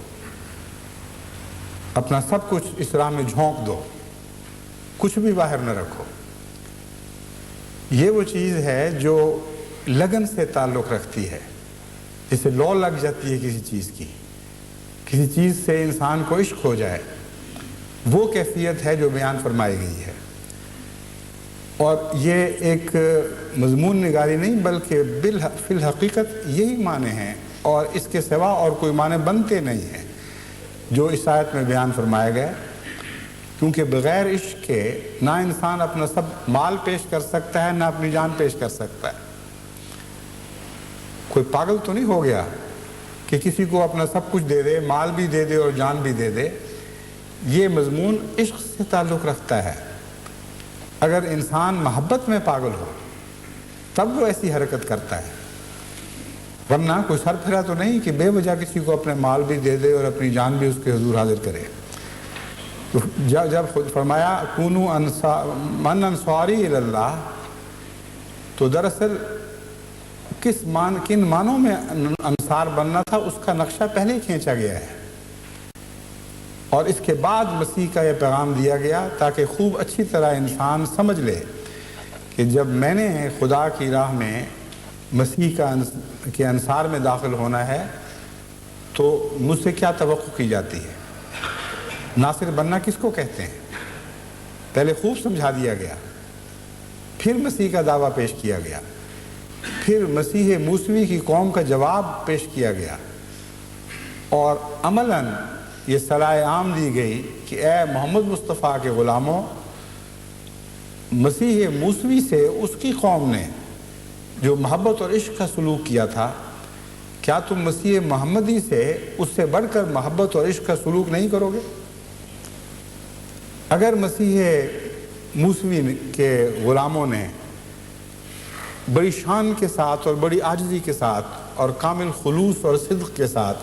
اپنا سب کچھ اس راہ میں جھونک دو، کچھ بھی باہر نہ رکھو۔ یہ وہ چیز ہے جو لگن سے تعلق رکھتی ہے، جسے لو لگ جاتی ہے کسی چیز کی، کسی چیز سے انسان کو عشق ہو جائے وہ کیفیت ہے جو بیان فرمائی گئی ہے. اور یہ ایک مضمون نگاری نہیں بلکہ فی الحقیقت یہی معنی ہیں، اور اس کے سوا اور کوئی معنی بنتے نہیں ہیں جو اس آیت میں بیان فرمایا گیا. کیونکہ بغیر عشق کے نہ انسان اپنا سب مال پیش کر سکتا ہے، نہ اپنی جان پیش کر سکتا ہے. کوئی پاگل تو نہیں ہو گیا کہ کسی کو اپنا سب کچھ دے دے، مال بھی دے دے اور جان بھی دے دے. یہ مضمون عشق سے تعلق رکھتا ہے. اگر انسان محبت میں پاگل ہو تب وہ ایسی حرکت کرتا ہے، ورنہ کوئی سر پھرا تو نہیں کہ بے وجہ کسی کو اپنے مال بھی دے دے اور اپنی جان بھی اس کے حضور حاضر کرے. جب خود فرمایا کونو من انصاری اللہ، تو دراصل کن معنوں میں انصار بننا تھا اس کا نقشہ پہلے کھینچا گیا ہے، اور اس کے بعد مسیح کا یہ پیغام دیا گیا تاکہ خوب اچھی طرح انسان سمجھ لے کہ جب میں نے خدا کی راہ میں مسیح کے انصار میں داخل ہونا ہے تو مجھ سے کیا توقع کی جاتی ہے. ناصر بننا کس کو کہتے ہیں پہلے خوب سمجھا دیا گیا. پھر مسیح کا دعویٰ پیش کیا گیا، پھر مسیح موسوی کی قوم کا جواب پیش کیا گیا، اور عملاً یہ صلاح عام دی گئی کہ اے محمد مصطفیٰ کے غلاموں، مسیح موسوی سے اس کی قوم نے جو محبت اور عشق کا سلوک کیا تھا، کیا تم مسیح محمدی سے اس سے بڑھ کر محبت اور عشق کا سلوک نہیں کرو گے؟ اگر مسیح موسوی کے غلاموں نے بڑی شان کے ساتھ اور بڑی عاجزی کے ساتھ اور کامل خلوص اور صدق کے ساتھ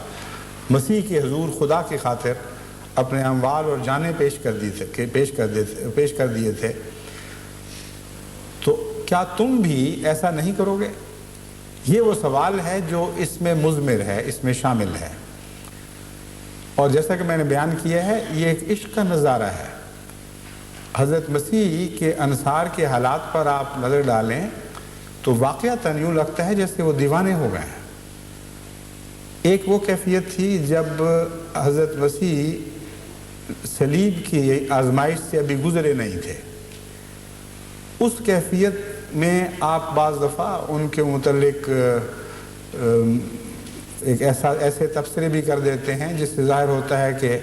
مسیح کے حضور خدا کی خاطر اپنے اموال اور جانیں پیش کر دیے تھے، تو کیا تم بھی ایسا نہیں کرو گے؟ یہ وہ سوال ہے جو اس میں مضمر ہے، اس میں شامل ہے. اور جیسا کہ میں نے بیان کیا ہے، یہ ایک عشق کا نظارہ ہے. حضرت مسیح کے انصار کے حالات پر آپ نظر ڈالیں تو واقعتاً یوں لگتا ہے جیسے وہ دیوانے ہو گئے ہیں. ایک وہ کیفیت تھی جب حضرت مسیح صلیب کی آزمائش سے ابھی گزرے نہیں تھے. اس کیفیت میں آپ بعض دفعہ ان کے متعلق ایک ایسے تبصرے بھی کر دیتے ہیں جس سے ظاہر ہوتا ہے کہ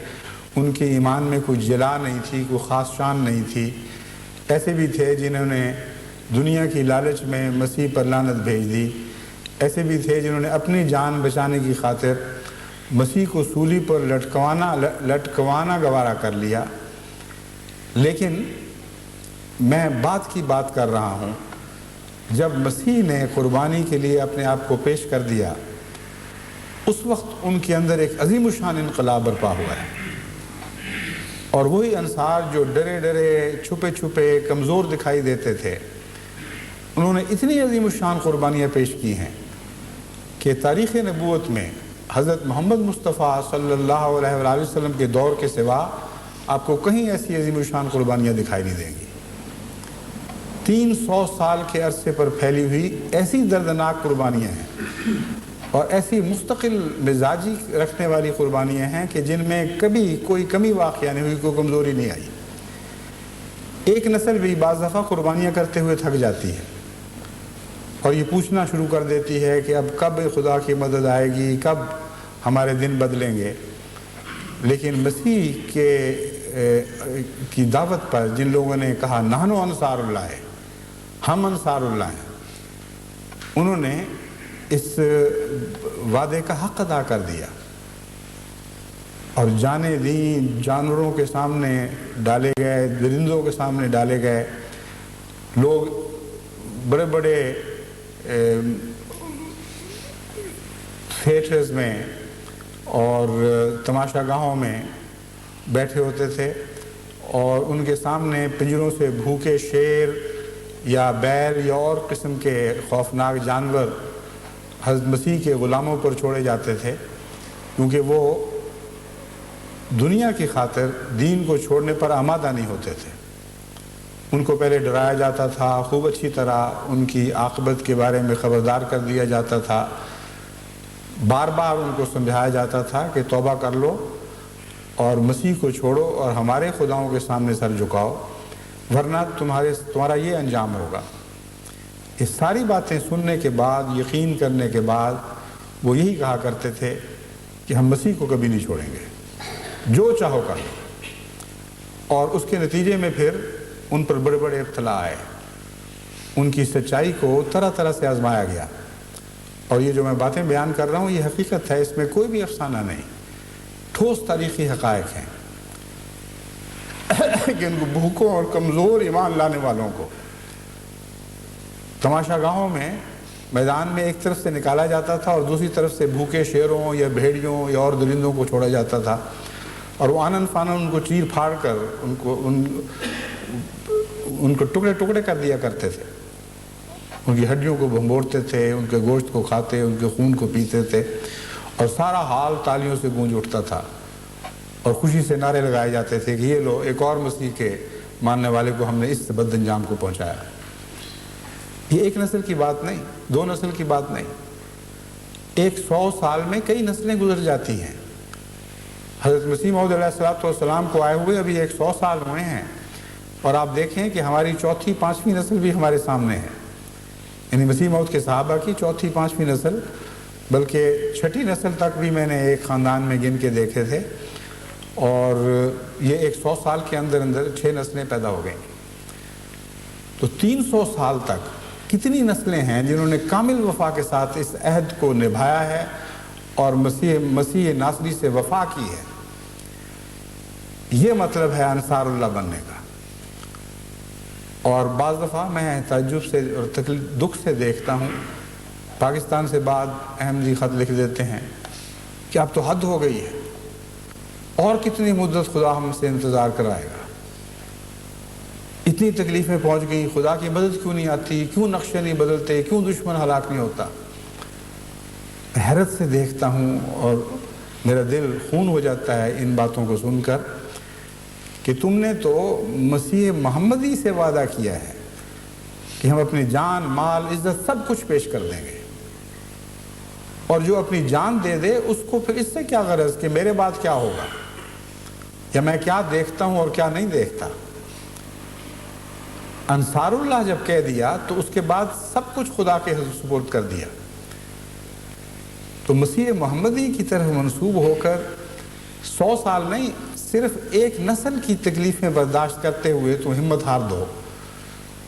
ان کے ایمان میں کوئی جلا نہیں تھی، کوئی خاص شان نہیں تھی. ایسے بھی تھے جنہوں نے دنیا کی لالچ میں مسیح پر لعنت بھیج دی. ایسے بھی تھے جنہوں نے اپنی جان بچانے کی خاطر مسیح کو سولی پر لٹکوانا گوارا کر لیا. لیکن میں بات کی بات کر رہا ہوں، جب مسیح نے قربانی کے لیے اپنے آپ کو پیش کر دیا، اس وقت ان کے اندر ایک عظیم الشان انقلاب برپا ہوا ہے. اور وہی انصار جو ڈرے ڈرے چھپے چھپے کمزور دکھائی دیتے تھے، انہوں نے اتنی عظیم الشان قربانیاں پیش کی ہیں کہ تاریخ نبوت میں حضرت محمد مصطفیٰ صلی اللہ علیہ وآلہ وسلم کے دور کے سوا آپ کو کہیں ایسی عظیم الشان قربانیاں دکھائی نہیں دیں گی. 300 سال کے عرصے پر پھیلی ہوئی ایسی دردناک قربانیاں ہیں اور ایسی مستقل مزاجی رکھنے والی قربانیاں ہیں کہ جن میں کبھی کوئی کمی واقع نہیں ہوئی، کوئی کمزوری نہیں آئی. ایک نسل بھی بعض دفعہ قربانیاں کرتے ہوئے تھک جاتی ہے اور یہ پوچھنا شروع کر دیتی ہے کہ اب کب خدا کی مدد آئے گی، کب ہمارے دن بدلیں گے. لیکن مسیح کی دعوت پر جن لوگوں نے کہا نحنو انصار اللہ ہے، ہم انصار اللہ ہیں، انہوں نے اس وعدے کا حق ادا کر دیا اور جانیں دیں، جانوروں کے سامنے ڈالے گئے، درندوں کے سامنے ڈالے گئے. لوگ بڑے بڑے تھیٹرز میں اور تماشا گاہوں میں بیٹھے ہوتے تھے اور ان کے سامنے پنجروں سے بھوکے شیر یا بیل یا اور قسم کے خوفناک جانور حضرت مسیح کے غلاموں پر چھوڑے جاتے تھے، کیونکہ وہ دنیا کی خاطر دین کو چھوڑنے پر آمادہ نہیں ہوتے تھے. ان کو پہلے ڈرایا جاتا تھا، خوب اچھی طرح ان کی عاقبت کے بارے میں خبردار کر دیا جاتا تھا، بار بار ان کو سمجھایا جاتا تھا کہ توبہ کر لو اور مسیح کو چھوڑو اور ہمارے خداؤں کے سامنے سر جھکاؤ، ورنہ تمہارا یہ انجام ہوگا۔ یہ ساری باتیں سننے کے بعد، یقین کرنے کے بعد وہ یہی کہا کرتے تھے کہ ہم مسیح کو کبھی نہیں چھوڑیں گے، جو چاہو کر لو۔ اور اس کے نتیجے میں پھر ان پر بڑے بڑے ابتلا آئے، ان کی سچائی کو طرح طرح سے آزمایا گیا۔ اور یہ جو میں باتیں بیان کر رہا ہوں یہ حقیقت ہے، اس میں کوئی بھی افسانہ نہیں، ٹھوس تاریخی حقائق ہیں کہ ان کو بھوکوں اور کمزور ایمان لانے والوں کو تماشا گاہوں میں میدان میں ایک طرف سے نکالا جاتا تھا اور دوسری طرف سے بھوکے شیروں یا بھیڑیوں یا اور درندوں کو چھوڑا جاتا تھا، اور وہ آنن فانن ان کو چیر پھاڑ کر ان کو ٹکڑے ٹکڑے کر دیا کرتے تھے، ان کی ہڈیوں کو بھنبوڑتے تھے، ان کے گوشت کو کھاتے، ان کے خون کو پیتے تھے، اور سارا حال تالیوں سے گونج اٹھتا تھا، اور خوشی سے نعرے لگائے جاتے تھے کہ یہ لو ایک اور مسیح کے ماننے والے کو ہم نے اس بد انجام کو پہنچایا۔ یہ ایک نسل کی بات نہیں، دو نسل کی بات نہیں، 100 سال میں کئی نسلیں گزر جاتی ہیں۔ حضرت مسیح موعود علیہ السلام کو آئے ہوئے ابھی 100 سال ہوئے ہیں، اور آپ دیکھیں کہ ہماری چوتھی پانچویں نسل بھی ہمارے سامنے ہے، یعنی مسیح موعود کے صحابہ کی چوتھی پانچویں نسل، بلکہ چھٹی نسل تک بھی میں نے ایک خاندان میں گن کے دیکھے تھے، اور یہ 100 سال کے اندر 6 نسلیں پیدا ہو گئیں۔ تو 300 سال تک کتنی نسلیں ہیں جنہوں نے کامل وفا کے ساتھ اس عہد کو نبھایا ہے اور مسیح ناصری سے وفا کی ہے۔ یہ مطلب ہے انصار اللہ بننے کا۔ اور بعض دفعہ میں تعجب سے اور دکھ سے دیکھتا ہوں، پاکستان سے بعد احمدی خط لکھ دیتے ہیں کہ اب تو حد ہو گئی ہے، اور کتنی مدت خدا ہم سے انتظار کرائے گا، اتنی تکلیفیں پہنچ گئیں، خدا کی مدد کیوں نہیں آتی، کیوں نقشے نہیں بدلتے، کیوں دشمن ہلاک نہیں ہوتا۔ حیرت سے دیکھتا ہوں اور میرا دل خون ہو جاتا ہے ان باتوں کو سن کر کہ تم نے تو مسیح محمدی سے وعدہ کیا ہے کہ ہم اپنی جان، مال، عزت سب کچھ پیش کر دیں گے، اور جو اپنی جان دے دے اس کو پھر اس سے کیا غرض کہ میرے بعد کیا ہوگا، یا میں کیا دیکھتا ہوں اور کیا نہیں دیکھتا۔ انصار اللہ جب کہہ دیا تو اس کے بعد سب کچھ خدا کے سپرد کر دیا۔ تو مسیح محمدی کی طرف منسوب ہو کر 100 سال نہیں، صرف ایک نسل کی تکلیفیں برداشت کرتے ہوئے تم ہمت ہار دو،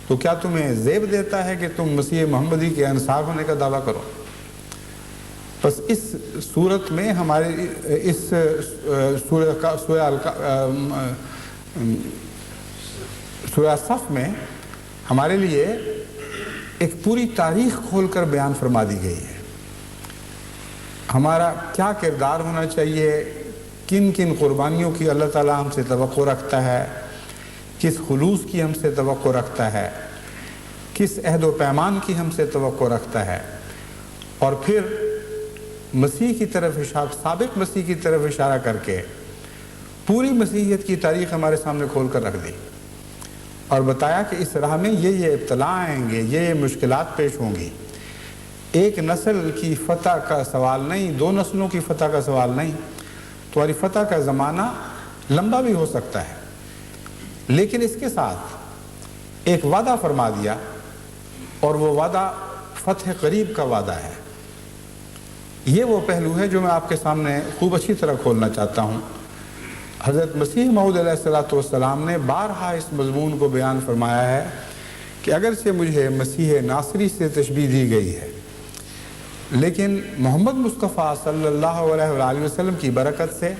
تو کیا تمہیں زیب دیتا ہے کہ تم مسیح محمدی کے انصار ہونے کا دعویٰ کرو؟ بس اس صورت میں ہمارے اس سورہ صف میں ہمارے لیے ایک پوری تاریخ کھول کر بیان فرما دی گئی ہے۔ ہمارا کیا کردار ہونا چاہیے، کن کن قربانیوں کی اللہ تعالیٰ ہم سے توقع رکھتا ہے، کس خلوص کی ہم سے توقع رکھتا ہے، کس عہد و پیمان کی ہم سے توقع رکھتا ہے، اور پھر مسیح کی طرف سابق مسیح کی طرف اشارہ کر کے پوری مسیحیت کی تاریخ ہمارے سامنے کھول کر رکھ دی، اور بتایا کہ اس راہ میں یہ ابتلا آئیں گے، یہ مشکلات پیش ہوں گی۔ ایک نسل کی فتح کا سوال نہیں، 2 نسلوں کی فتح کا سوال نہیں، تمہاری فتح کا زمانہ لمبا بھی ہو سکتا ہے، لیکن اس کے ساتھ ایک وعدہ فرما دیا، اور وہ وعدہ فتح قریب کا وعدہ ہے۔ یہ وہ پہلو ہے جو میں آپ کے سامنے خوب اچھی طرح کھولنا چاہتا ہوں۔ حضرت مسیح موعود علیہ السلام نے بارہا اس مضمون کو بیان فرمایا ہے کہ اگرچہ مجھے مسیح ناصری سے تشبیہ دی گئی ہے، لیکن محمد مصطفیٰ صلی اللہ علیہ وآلہ وسلم کی برکت سے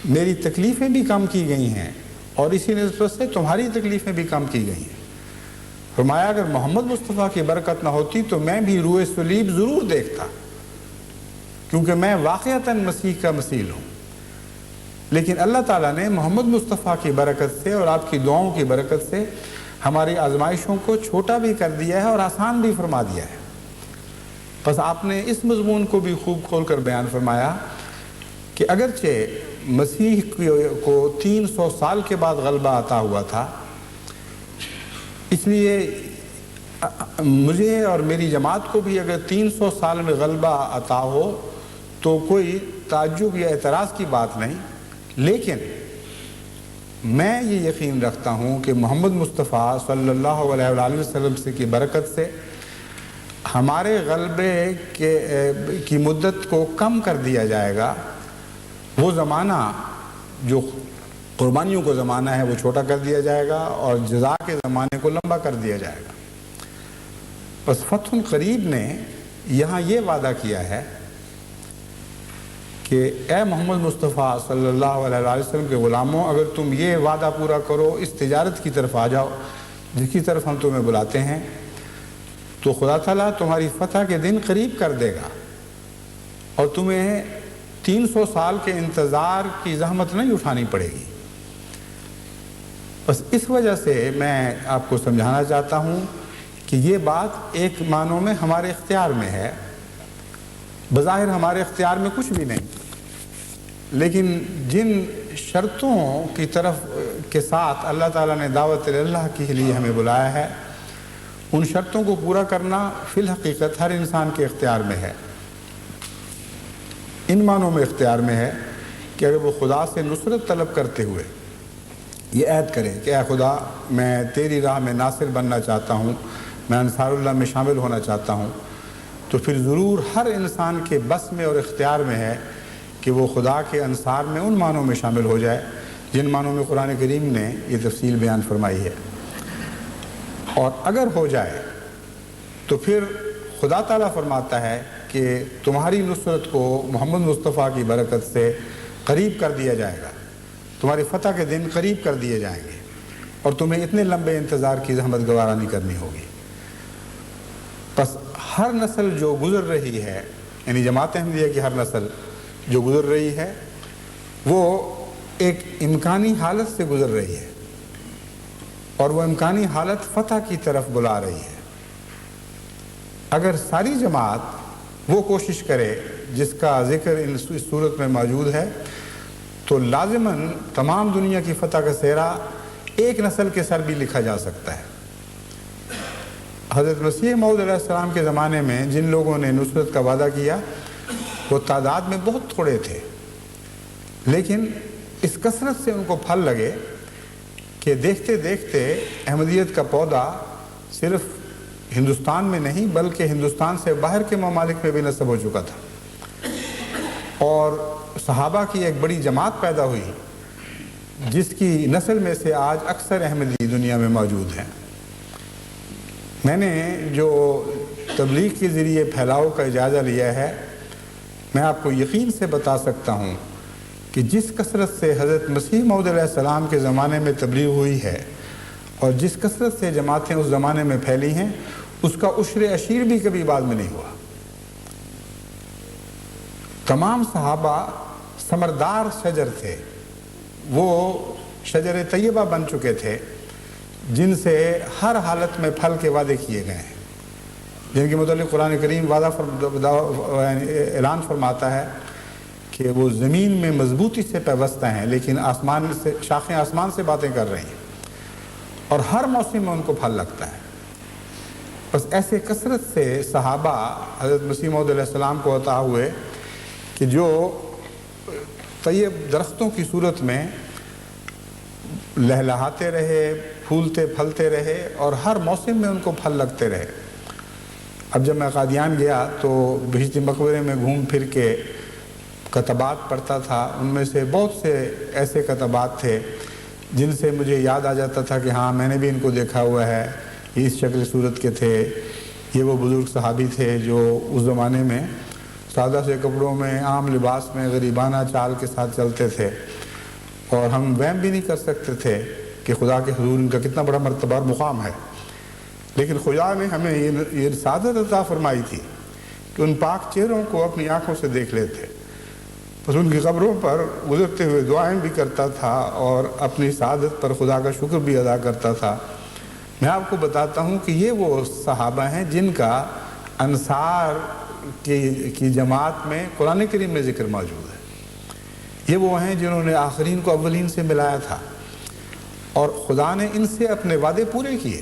میری تکلیفیں بھی کم کی گئی ہیں، اور اسی نسبت سے تمہاری تکلیفیں بھی کم کی گئی ہیں۔ فرمایا اگر محمد مصطفیٰ کی برکت نہ ہوتی تو میں بھی روئے صلیب ضرور دیکھتا، کیونکہ میں واقعتاً مسیح کا مثیل ہوں، لیکن اللہ تعالیٰ نے محمد مصطفیٰ کی برکت سے اور آپ کی دعاؤں کی برکت سے ہماری آزمائشوں کو چھوٹا بھی کر دیا ہے اور آسان بھی فرما دیا ہے۔ بس آپ نے اس مضمون کو بھی خوب کھول کر بیان فرمایا کہ اگرچہ مسیح کو 300 سال کے بعد غلبہ عطا ہوا تھا، اس لیے مجھے اور میری جماعت کو بھی اگر 300 سال میں غلبہ عطا ہو تو کوئی تعجب یا اعتراض کی بات نہیں، لیکن میں یہ یقین رکھتا ہوں کہ محمد مصطفیٰ صلی اللہ علیہ وآلہ وسلم سے کی برکت سے ہمارے غلبے کی مدت کو کم کر دیا جائے گا. وہ زمانہ جو قربانیوں کو زمانہ ہے وہ چھوٹا کر دیا جائے گا اور جزا کے زمانے کو لمبا کر دیا جائے گا. بس فتح قریب نے یہاں یہ وعدہ کیا ہے کہ اے محمد مصطفیٰ صلی اللہ علیہ وسلم کے غلاموں، اگر تم یہ وعدہ پورا کرو، اس تجارت کی طرف آ جاؤ جس کی طرف ہم تمہیں بلاتے ہیں، تو خدا تعالیٰ تمہاری فتح کے دن قریب کر دے گا اور تمہیں 300 سال کے انتظار کی زحمت نہیں اٹھانی پڑے گی. بس اس وجہ سے میں آپ کو سمجھانا چاہتا ہوں کہ یہ بات ایک معنوں میں ہمارے اختیار میں ہے. بظاہر ہمارے اختیار میں کچھ بھی نہیں، لیکن جن شرطوں کی طرف کے ساتھ اللہ تعالیٰ نے دعوت اللہ کے لیے ہمیں بلایا ہے، ان شرطوں کو پورا کرنا فی الحقیقت ہر انسان کے اختیار میں ہے. ان معنوں میں اختیار میں ہے کہ اگر وہ خدا سے نصرت طلب کرتے ہوئے یہ عہد کرے کہ اے خدا، میں تیری راہ میں ناصر بننا چاہتا ہوں، میں انصار اللہ میں شامل ہونا چاہتا ہوں، تو پھر ضرور ہر انسان کے بس میں اور اختیار میں ہے کہ وہ خدا کے انصار میں ان معنوں میں شامل ہو جائے جن معنوں میں قرآن کریم نے یہ تفصیل بیان فرمائی ہے. اور اگر ہو جائے تو پھر خدا تعالیٰ فرماتا ہے کہ تمہاری نصرت کو محمد مصطفیٰ کی برکت سے قریب کر دیا جائے گا، تمہاری فتح کے دن قریب کر دیے جائیں گے اور تمہیں اتنے لمبے انتظار کی زحمت گوارا نہیں کرنی ہوگی. بس ہر نسل جو گزر رہی ہے، یعنی جماعت احمدیہ کی ہر نسل جو گزر رہی ہے، وہ ایک امکانی حالت سے گزر رہی ہے اور وہ امکانی حالت فتح کی طرف بلا رہی ہے. اگر ساری جماعت وہ کوشش کرے جس کا ذکر اس صورت میں موجود ہے، تو لازماً تمام دنیا کی فتح کا سہرا ایک نسل کے سر بھی لکھا جا سکتا ہے. حضرت مسیح موعود علیہ السلام کے زمانے میں جن لوگوں نے نصرت کا وعدہ کیا وہ تعداد میں بہت تھوڑے تھے، لیکن اس کثرت سے ان کو پھل لگے کہ دیکھتے دیکھتے احمدیت کا پودا صرف ہندوستان میں نہیں بلکہ ہندوستان سے باہر کے ممالک میں بھی نصب ہو چکا تھا، اور صحابہ کی ایک بڑی جماعت پیدا ہوئی جس کی نسل میں سے آج اکثر احمدی دنیا میں موجود ہیں. میں نے جو تبلیغ کے ذریعے پھیلاؤ کا اجازہ لیا ہے، میں آپ کو یقین سے بتا سکتا ہوں کہ جس کثرت سے حضرت مسیح موعود علیہ السلام کے زمانے میں تبلیغ ہوئی ہے اور جس کثرت سے جماعتیں اس زمانے میں پھیلی ہیں، اس کا عشر عشیر بھی کبھی بعد میں نہیں ہوا. تمام صحابہ ثمردار شجر تھے، وہ شجر طیبہ بن چکے تھے جن سے ہر حالت میں پھل کے وعدے کیے گئے ہیں، جن کے متعلق قرآن کریم اعلان فرماتا ہے کہ وہ زمین میں مضبوطی سے پیوستہ ہیں لیکن آسمان سے شاخیں آسمان سے باتیں کر رہی ہیں اور ہر موسم میں ان کو پھل لگتا ہے. بس ایسے کثرت سے صحابہ حضرت مسیح موعود علیہ السلام کو عطا ہوئے کہ جو طیب درختوں کی صورت میں لہلہاتے رہے، پھولتے پھلتے رہے اور ہر موسم میں ان کو پھل لگتے رہے. اب جب میں قادیان گیا تو بہشتی مقبرے میں گھوم پھر کے کتبات پڑھتا تھا، ان میں سے بہت سے ایسے کتبات تھے جن سے مجھے یاد آ جاتا تھا کہ ہاں میں نے بھی ان کو دیکھا ہوا ہے، یہ اس شکل صورت کے تھے، یہ وہ بزرگ صحابی تھے جو اس زمانے میں سادہ سے کپڑوں میں، عام لباس میں، غریبانہ چال کے ساتھ چلتے تھے، اور ہم وہم بھی نہیں کر سکتے تھے کہ خدا کے حضور ان کا کتنا بڑا مرتبہ اور مقام ہے. لیکن خدا نے ہمیں یہ سعادت عطا فرمائی تھی کہ ان پاک چہروں کو اپنی آنکھوں سے دیکھ لیتے. بس ان کی قبروں پر گزرتے ہوئے دعائیں بھی کرتا تھا اور اپنی سعادت پر خدا کا شکر بھی ادا کرتا تھا. میں آپ کو بتاتا ہوں کہ یہ وہ صحابہ ہیں جن کا انصار کی جماعت میں قرآن کریم میں ذکر موجود ہے. یہ وہ ہیں جنہوں نے آخرین کو اولین سے ملایا تھا اور خدا نے ان سے اپنے وعدے پورے کیے.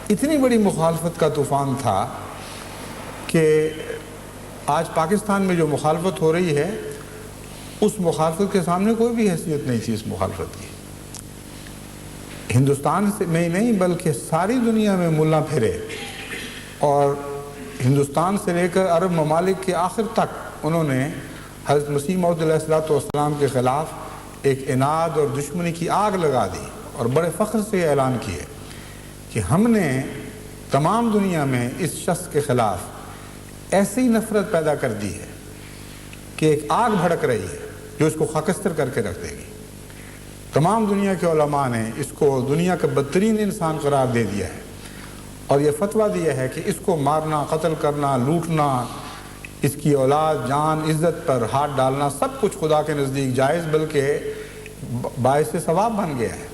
اتنی بڑی مخالفت کا طوفان تھا کہ آج پاکستان میں جو مخالفت ہو رہی ہے اس مخالفت کے سامنے کوئی بھی حیثیت نہیں تھی اس مخالفت کی. ہندوستان میں ہی نہیں بلکہ ساری دنیا میں ملا پھرے اور ہندوستان سے لے کر عرب ممالک کے آخر تک انہوں نے حضرت مسیح موعود علیہ الصلوۃ والسلام کے خلاف ایک عناد اور دشمنی کی آگ لگا دی اور بڑے فخر سے یہ اعلان کیے کہ ہم نے تمام دنیا میں اس شخص کے خلاف ایسی نفرت پیدا کر دی ہے کہ ایک آگ بھڑک رہی ہے جو اس کو خاکستر کر کے رکھ دے گی. تمام دنیا کے علماء نے اس کو دنیا کا بدترین انسان قرار دے دیا ہے اور یہ فتویٰ دیا ہے کہ اس کو مارنا، قتل کرنا، لوٹنا، اس کی اولاد، جان، عزت پر ہاتھ ڈالنا سب کچھ خدا کے نزدیک جائز بلکہ باعث ثواب بن گیا ہے.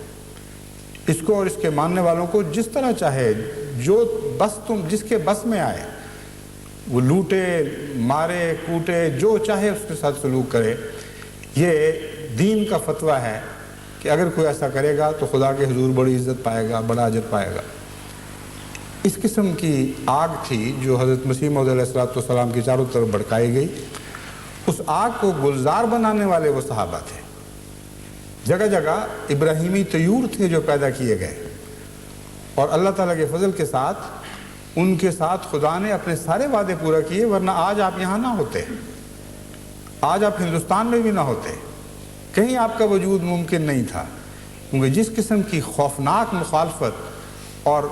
اس کو اور اس کے ماننے والوں کو جس طرح چاہے، جو بس جس کے بس میں آئے وہ لوٹے، مارے، کوٹے، جو چاہے اس کے ساتھ سلوک کرے. یہ دین کا فتویٰ ہے کہ اگر کوئی ایسا کرے گا تو خدا کے حضور بڑی عزت پائے گا، بڑا اجر پائے گا. اس قسم کی آگ تھی جو حضرت مسیح موعود علیہ الصلوۃ والسلام کی چاروں طرف بھڑکائی گئی. اس آگ کو گلزار بنانے والے وہ صحابہ تھے. جگہ جگہ ابراہیمی طیور تھے جو پیدا کیے گئے اور اللہ تعالیٰ کے فضل کے ساتھ ان کے ساتھ خدا نے اپنے سارے وعدے پورا کیے، ورنہ آج آپ یہاں نہ ہوتے، آج آپ ہندوستان میں بھی نہ ہوتے، کہیں آپ کا وجود ممکن نہیں تھا. کیونکہ جس قسم کی خوفناک مخالفت اور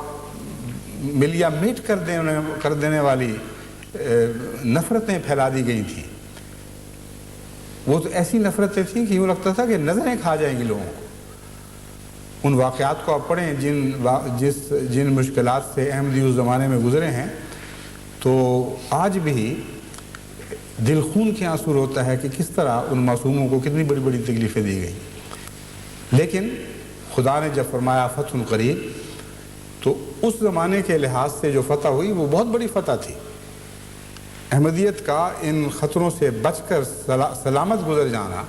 ملیا میٹ کر دینے والی نفرتیں پھیلا دی گئی تھیں، وہ تو ایسی نفرتیں تھیں کہ یوں لگتا تھا کہ نظریں کھا جائیں گی لوگوں کو. ان واقعات کو آپ پڑھیں جن مشکلات سے احمدی اس زمانے میں گزرے ہیں، تو آج بھی دل خون کے آنسو ہوتا ہے کہ کس طرح ان معصوموں کو کتنی بڑی بڑی تکلیفیں دی گئی. لیکن خدا نے جب فرمایا فتح قریب، تو اس زمانے کے لحاظ سے جو فتح ہوئی وہ بہت بڑی فتح تھی. احمدیت کا ان خطروں سے بچ کر سلامت گزر جانا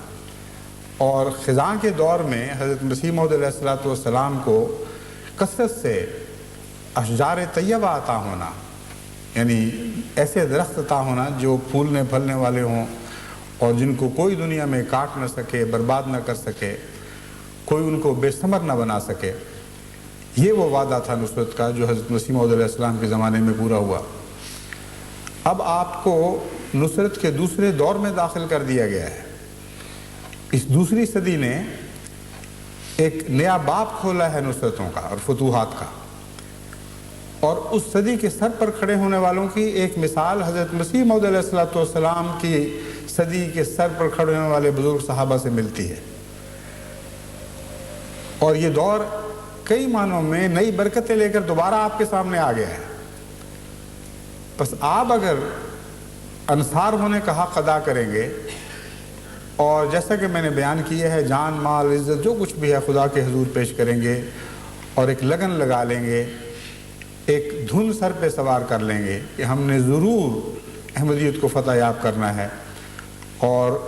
اور خزاں کے دور میں حضرت مسیح موعود علیہ الصلوۃ والسلام کو کثرت سے اشجار طیبہ عطا ہونا، یعنی ایسے درخت عطا ہونا جو پھولنے پھلنے والے ہوں اور جن کو کوئی دنیا میں کاٹ نہ سکے، برباد نہ کر سکے، کوئی ان کو بے ثمر نہ بنا سکے، یہ وہ وعدہ تھا نصرت کا جو حضرت مسیح موعود علیہ السلام کے زمانے میں پورا ہوا. اب آپ کو نصرت کے دوسرے دور میں داخل کر دیا گیا ہے. اس دوسری صدی نے ایک نیا باب کھولا ہے نصرتوں کا اور فتوحات کا، اور اس صدی کے سر پر کھڑے ہونے والوں کی ایک مثال حضرت مسیح موعود علیہ الصلوۃ والسلام کی صدی کے سر پر کھڑے ہونے والے بزرگ صحابہ سے ملتی ہے. اور یہ دور کئی معنوں میں نئی برکتیں لے کر دوبارہ آپ کے سامنے آ گیا ہے. بس آپ اگر انصار ہونے کا حق ادا کریں گے اور جیسا کہ میں نے بیان کیا ہے جان، مال، عزت جو کچھ بھی ہے خدا کے حضور پیش کریں گے اور ایک لگن لگا لیں گے، ایک دھن سر پہ سوار کر لیں گے کہ ہم نے ضرور احمدیت کو فتح یاب کرنا ہے اور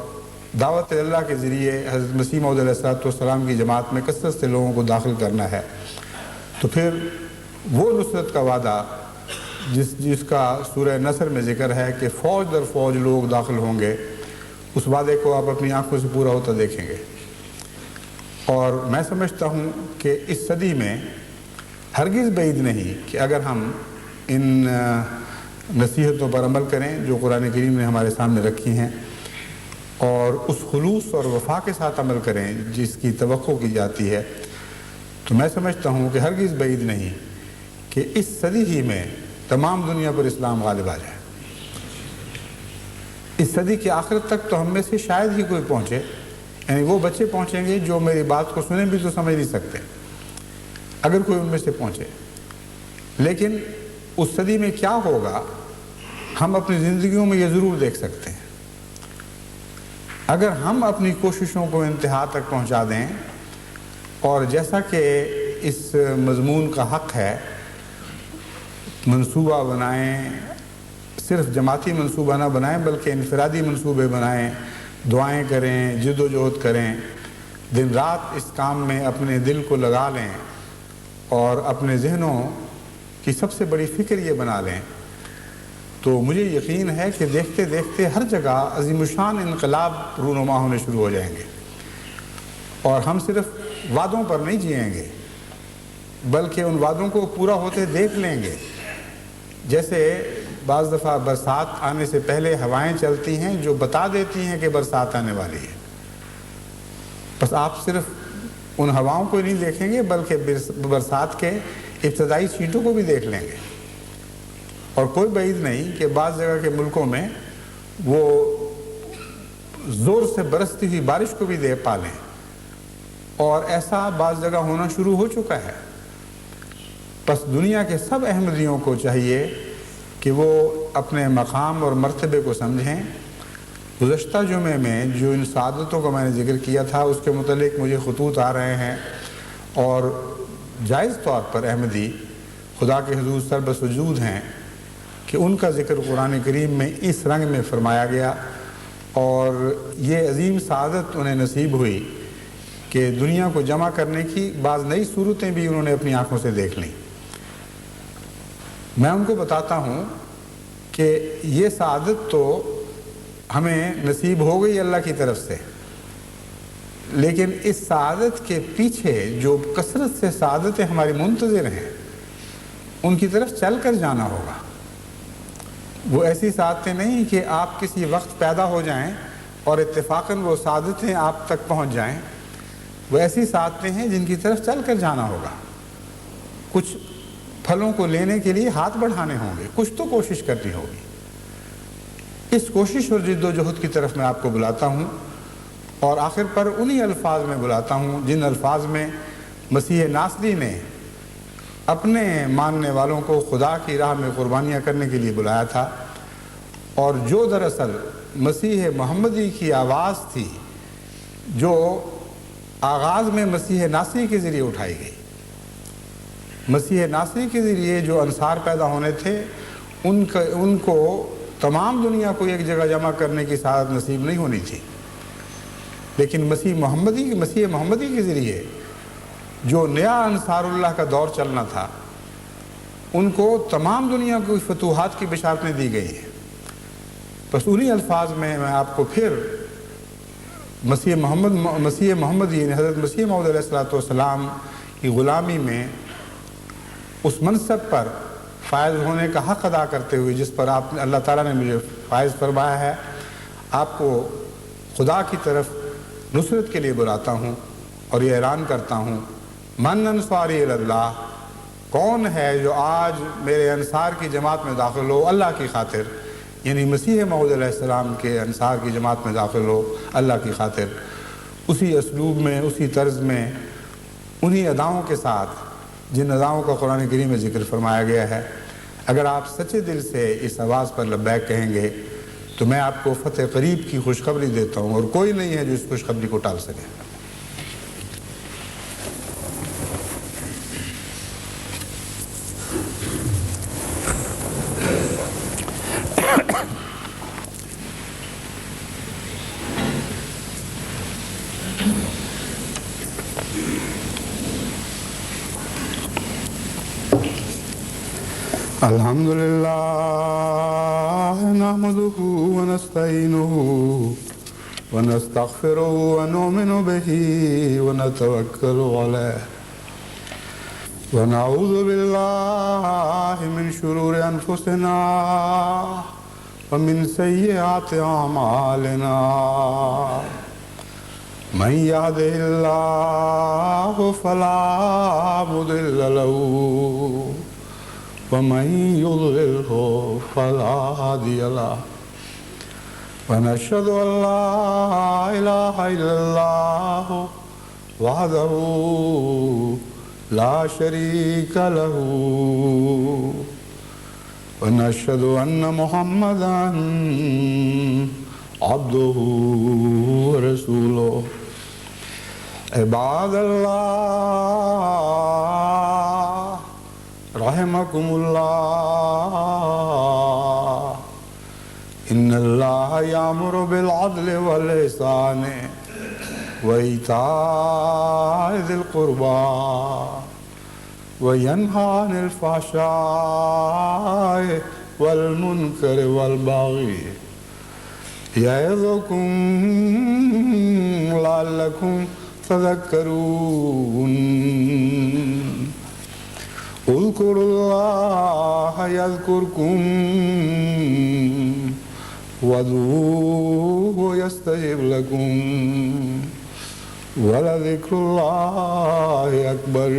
دعوت اللہ کے ذریعے حضرت مسیح موعود علیہ الصلوۃ والسلام کی جماعت میں کثرت سے لوگوں کو داخل کرنا ہے، تو پھر وہ نصرت کا وعدہ جس کا سورہ نصر میں ذکر ہے کہ فوج در فوج لوگ داخل ہوں گے، اس وعدے کو آپ اپنی آنکھوں سے پورا ہوتا دیکھیں گے. اور میں سمجھتا ہوں کہ اس صدی میں ہرگز بعید نہیں کہ اگر ہم ان نصیحتوں پر عمل کریں جو قرآن کریم نے ہمارے سامنے رکھی ہیں اور اس خلوص اور وفا کے ساتھ عمل کریں جس کی توقع کی جاتی ہے، تو میں سمجھتا ہوں کہ ہرگز بعید نہیں کہ اس صدی ہی میں تمام دنیا پر اسلام غالب آ جائے. اس صدی کے آخر تک تو ہم میں سے شاید ہی کوئی پہنچے، یعنی وہ بچے پہنچیں گے جو میری بات کو سنیں بھی تو سمجھ نہیں سکتے، اگر کوئی ان میں سے پہنچے. لیکن اس صدی میں کیا ہوگا ہم اپنی زندگیوں میں یہ ضرور دیکھ سکتے ہیں اگر ہم اپنی کوششوں کو انتہا تک پہنچا دیں اور جیسا کہ اس مضمون کا حق ہے منصوبہ بنائیں، صرف جماعتی منصوبہ نہ بنائیں بلکہ انفرادی منصوبے بنائیں، دعائیں کریں، جد و جہد کریں، دن رات اس کام میں اپنے دل کو لگا لیں اور اپنے ذہنوں کی سب سے بڑی فکر یہ بنا لیں تو مجھے یقین ہے کہ دیکھتے دیکھتے ہر جگہ عظیم الشان انقلاب رونما ہونے شروع ہو جائیں گے، اور ہم صرف وعدوں پر نہیں جئیں گے بلکہ ان وعدوں کو پورا ہوتے دیکھ لیں گے۔ جیسے بعض دفعہ برسات آنے سے پہلے ہوائیں چلتی ہیں جو بتا دیتی ہیں کہ برسات آنے والی ہے، بس آپ صرف ان ہواؤں کو نہیں دیکھیں گے بلکہ برسات کے ابتدائی چھینٹوں کو بھی دیکھ لیں گے۔ اور کوئی بعید نہیں کہ بعض جگہ کے ملکوں میں وہ زور سے برستی ہوئی بارش کو بھی دیکھ پا لیں، اور ایسا بعض جگہ ہونا شروع ہو چکا ہے۔ پس دنیا کے سب احمدیوں کو چاہیے کہ وہ اپنے مقام اور مرتبے کو سمجھیں۔ گزشتہ جمعے میں جو ان سعادتوں کو میں نے ذکر کیا تھا اس کے متعلق مجھے خطوط آ رہے ہیں، اور جائز طور پر احمدی خدا کے حضور سر بسجود ہیں کہ ان کا ذکر قرآن کریم میں اس رنگ میں فرمایا گیا، اور یہ عظیم سعادت انہیں نصیب ہوئی کہ دنیا کو جمع کرنے کی بعض نئی صورتیں بھی انہوں نے اپنی آنکھوں سے دیکھ لیں۔ میں ان کو بتاتا ہوں کہ یہ سعادت تو ہمیں نصیب ہو گئی اللہ کی طرف سے، لیکن اس سعادت کے پیچھے جو کثرت سے سعادتیں ہماری منتظر ہیں ان کی طرف چل کر جانا ہوگا۔ وہ ایسی سعادتیں نہیں کہ آپ کسی وقت پیدا ہو جائیں اور اتفاقاً وہ سعادتیں آپ تک پہنچ جائیں، وہ ایسی سعادتیں ہیں جن کی طرف چل کر جانا ہوگا۔ کچھ پھلوں کو لینے کے لیے ہاتھ بڑھانے ہوں گے، کچھ تو کوشش کرنی ہوگی۔ اس کوشش اور جد و جہد کی طرف میں آپ کو بلاتا ہوں، اور آخر پر انہی الفاظ میں بلاتا ہوں جن الفاظ میں مسیح ناصری نے اپنے ماننے والوں کو خدا کی راہ میں قربانیاں کرنے کے لیے بلایا تھا، اور جو دراصل مسیح محمدی کی آواز تھی جو آغاز میں مسیح ناصری کے ذریعے اٹھائی گئی۔ مسیح ناصری کے ذریعے جو انصار پیدا ہونے تھے ان کو تمام دنیا کو ایک جگہ جمع کرنے کی سعادت نصیب نہیں ہونی تھی، لیکن مسیح محمدی کے ذریعے جو نیا انصار اللہ کا دور چلنا تھا ان کو تمام دنیا کی فتوحات کی بشارتیں دی گئی ہیں۔ بس انہی الفاظ میں آپ کو پھر مسیح محمدی یعنی حضرت مسیح موعود علیہ الصلوۃ والسلام کی غلامی میں اس منصب پر فائز ہونے کا حق ادا کرتے ہوئے جس پر اللہ تعالیٰ نے مجھے فائز فرمایا ہے، آپ کو خدا کی طرف نصرت کے لیے بلاتا ہوں اور یہ اعلان کرتا ہوں، من انصاری اللہ، کون ہے جو آج میرے انصار کی جماعت میں داخل ہو اللہ کی خاطر، یعنی مسیح موعود علیہ السلام کے انصار کی جماعت میں داخل ہو اللہ کی خاطر، اسی اسلوب میں، اسی طرز میں، انہی اداؤں کے ساتھ جن اداؤں کا قرآن کریم میں ذکر فرمایا گیا ہے۔ اگر آپ سچے دل سے اس آواز پر لبیک کہیں گے تو میں آپ کو فتح قریب کی خوشخبری دیتا ہوں، اور کوئی نہیں ہے جو اس خوشخبری کو ٹال سکے۔ الحمد للہ نحمده ونستعینه ونستغفره ونؤمن به ونتوکل علیہ ونعوذ باللہ من شرور انفسنا ومن سیئات اعمالنا من يهده اللہ فلا مضل له ومن يضلله فلا هادي له ونشهد أن لا إله إلا الله وحده لا شريك له ونشهد أن محمدا عبده ورسوله عباد الله رحمكم الله إن الله يأمر بالعدل والإحسان وإيتاء ذي القربى وينهى عن الفحشاء والمنكر والبغي يعظكم لعلكم تذكرون اذكروا الله يذكركم وادعوه يستجب لكم ولذكر الله أكبر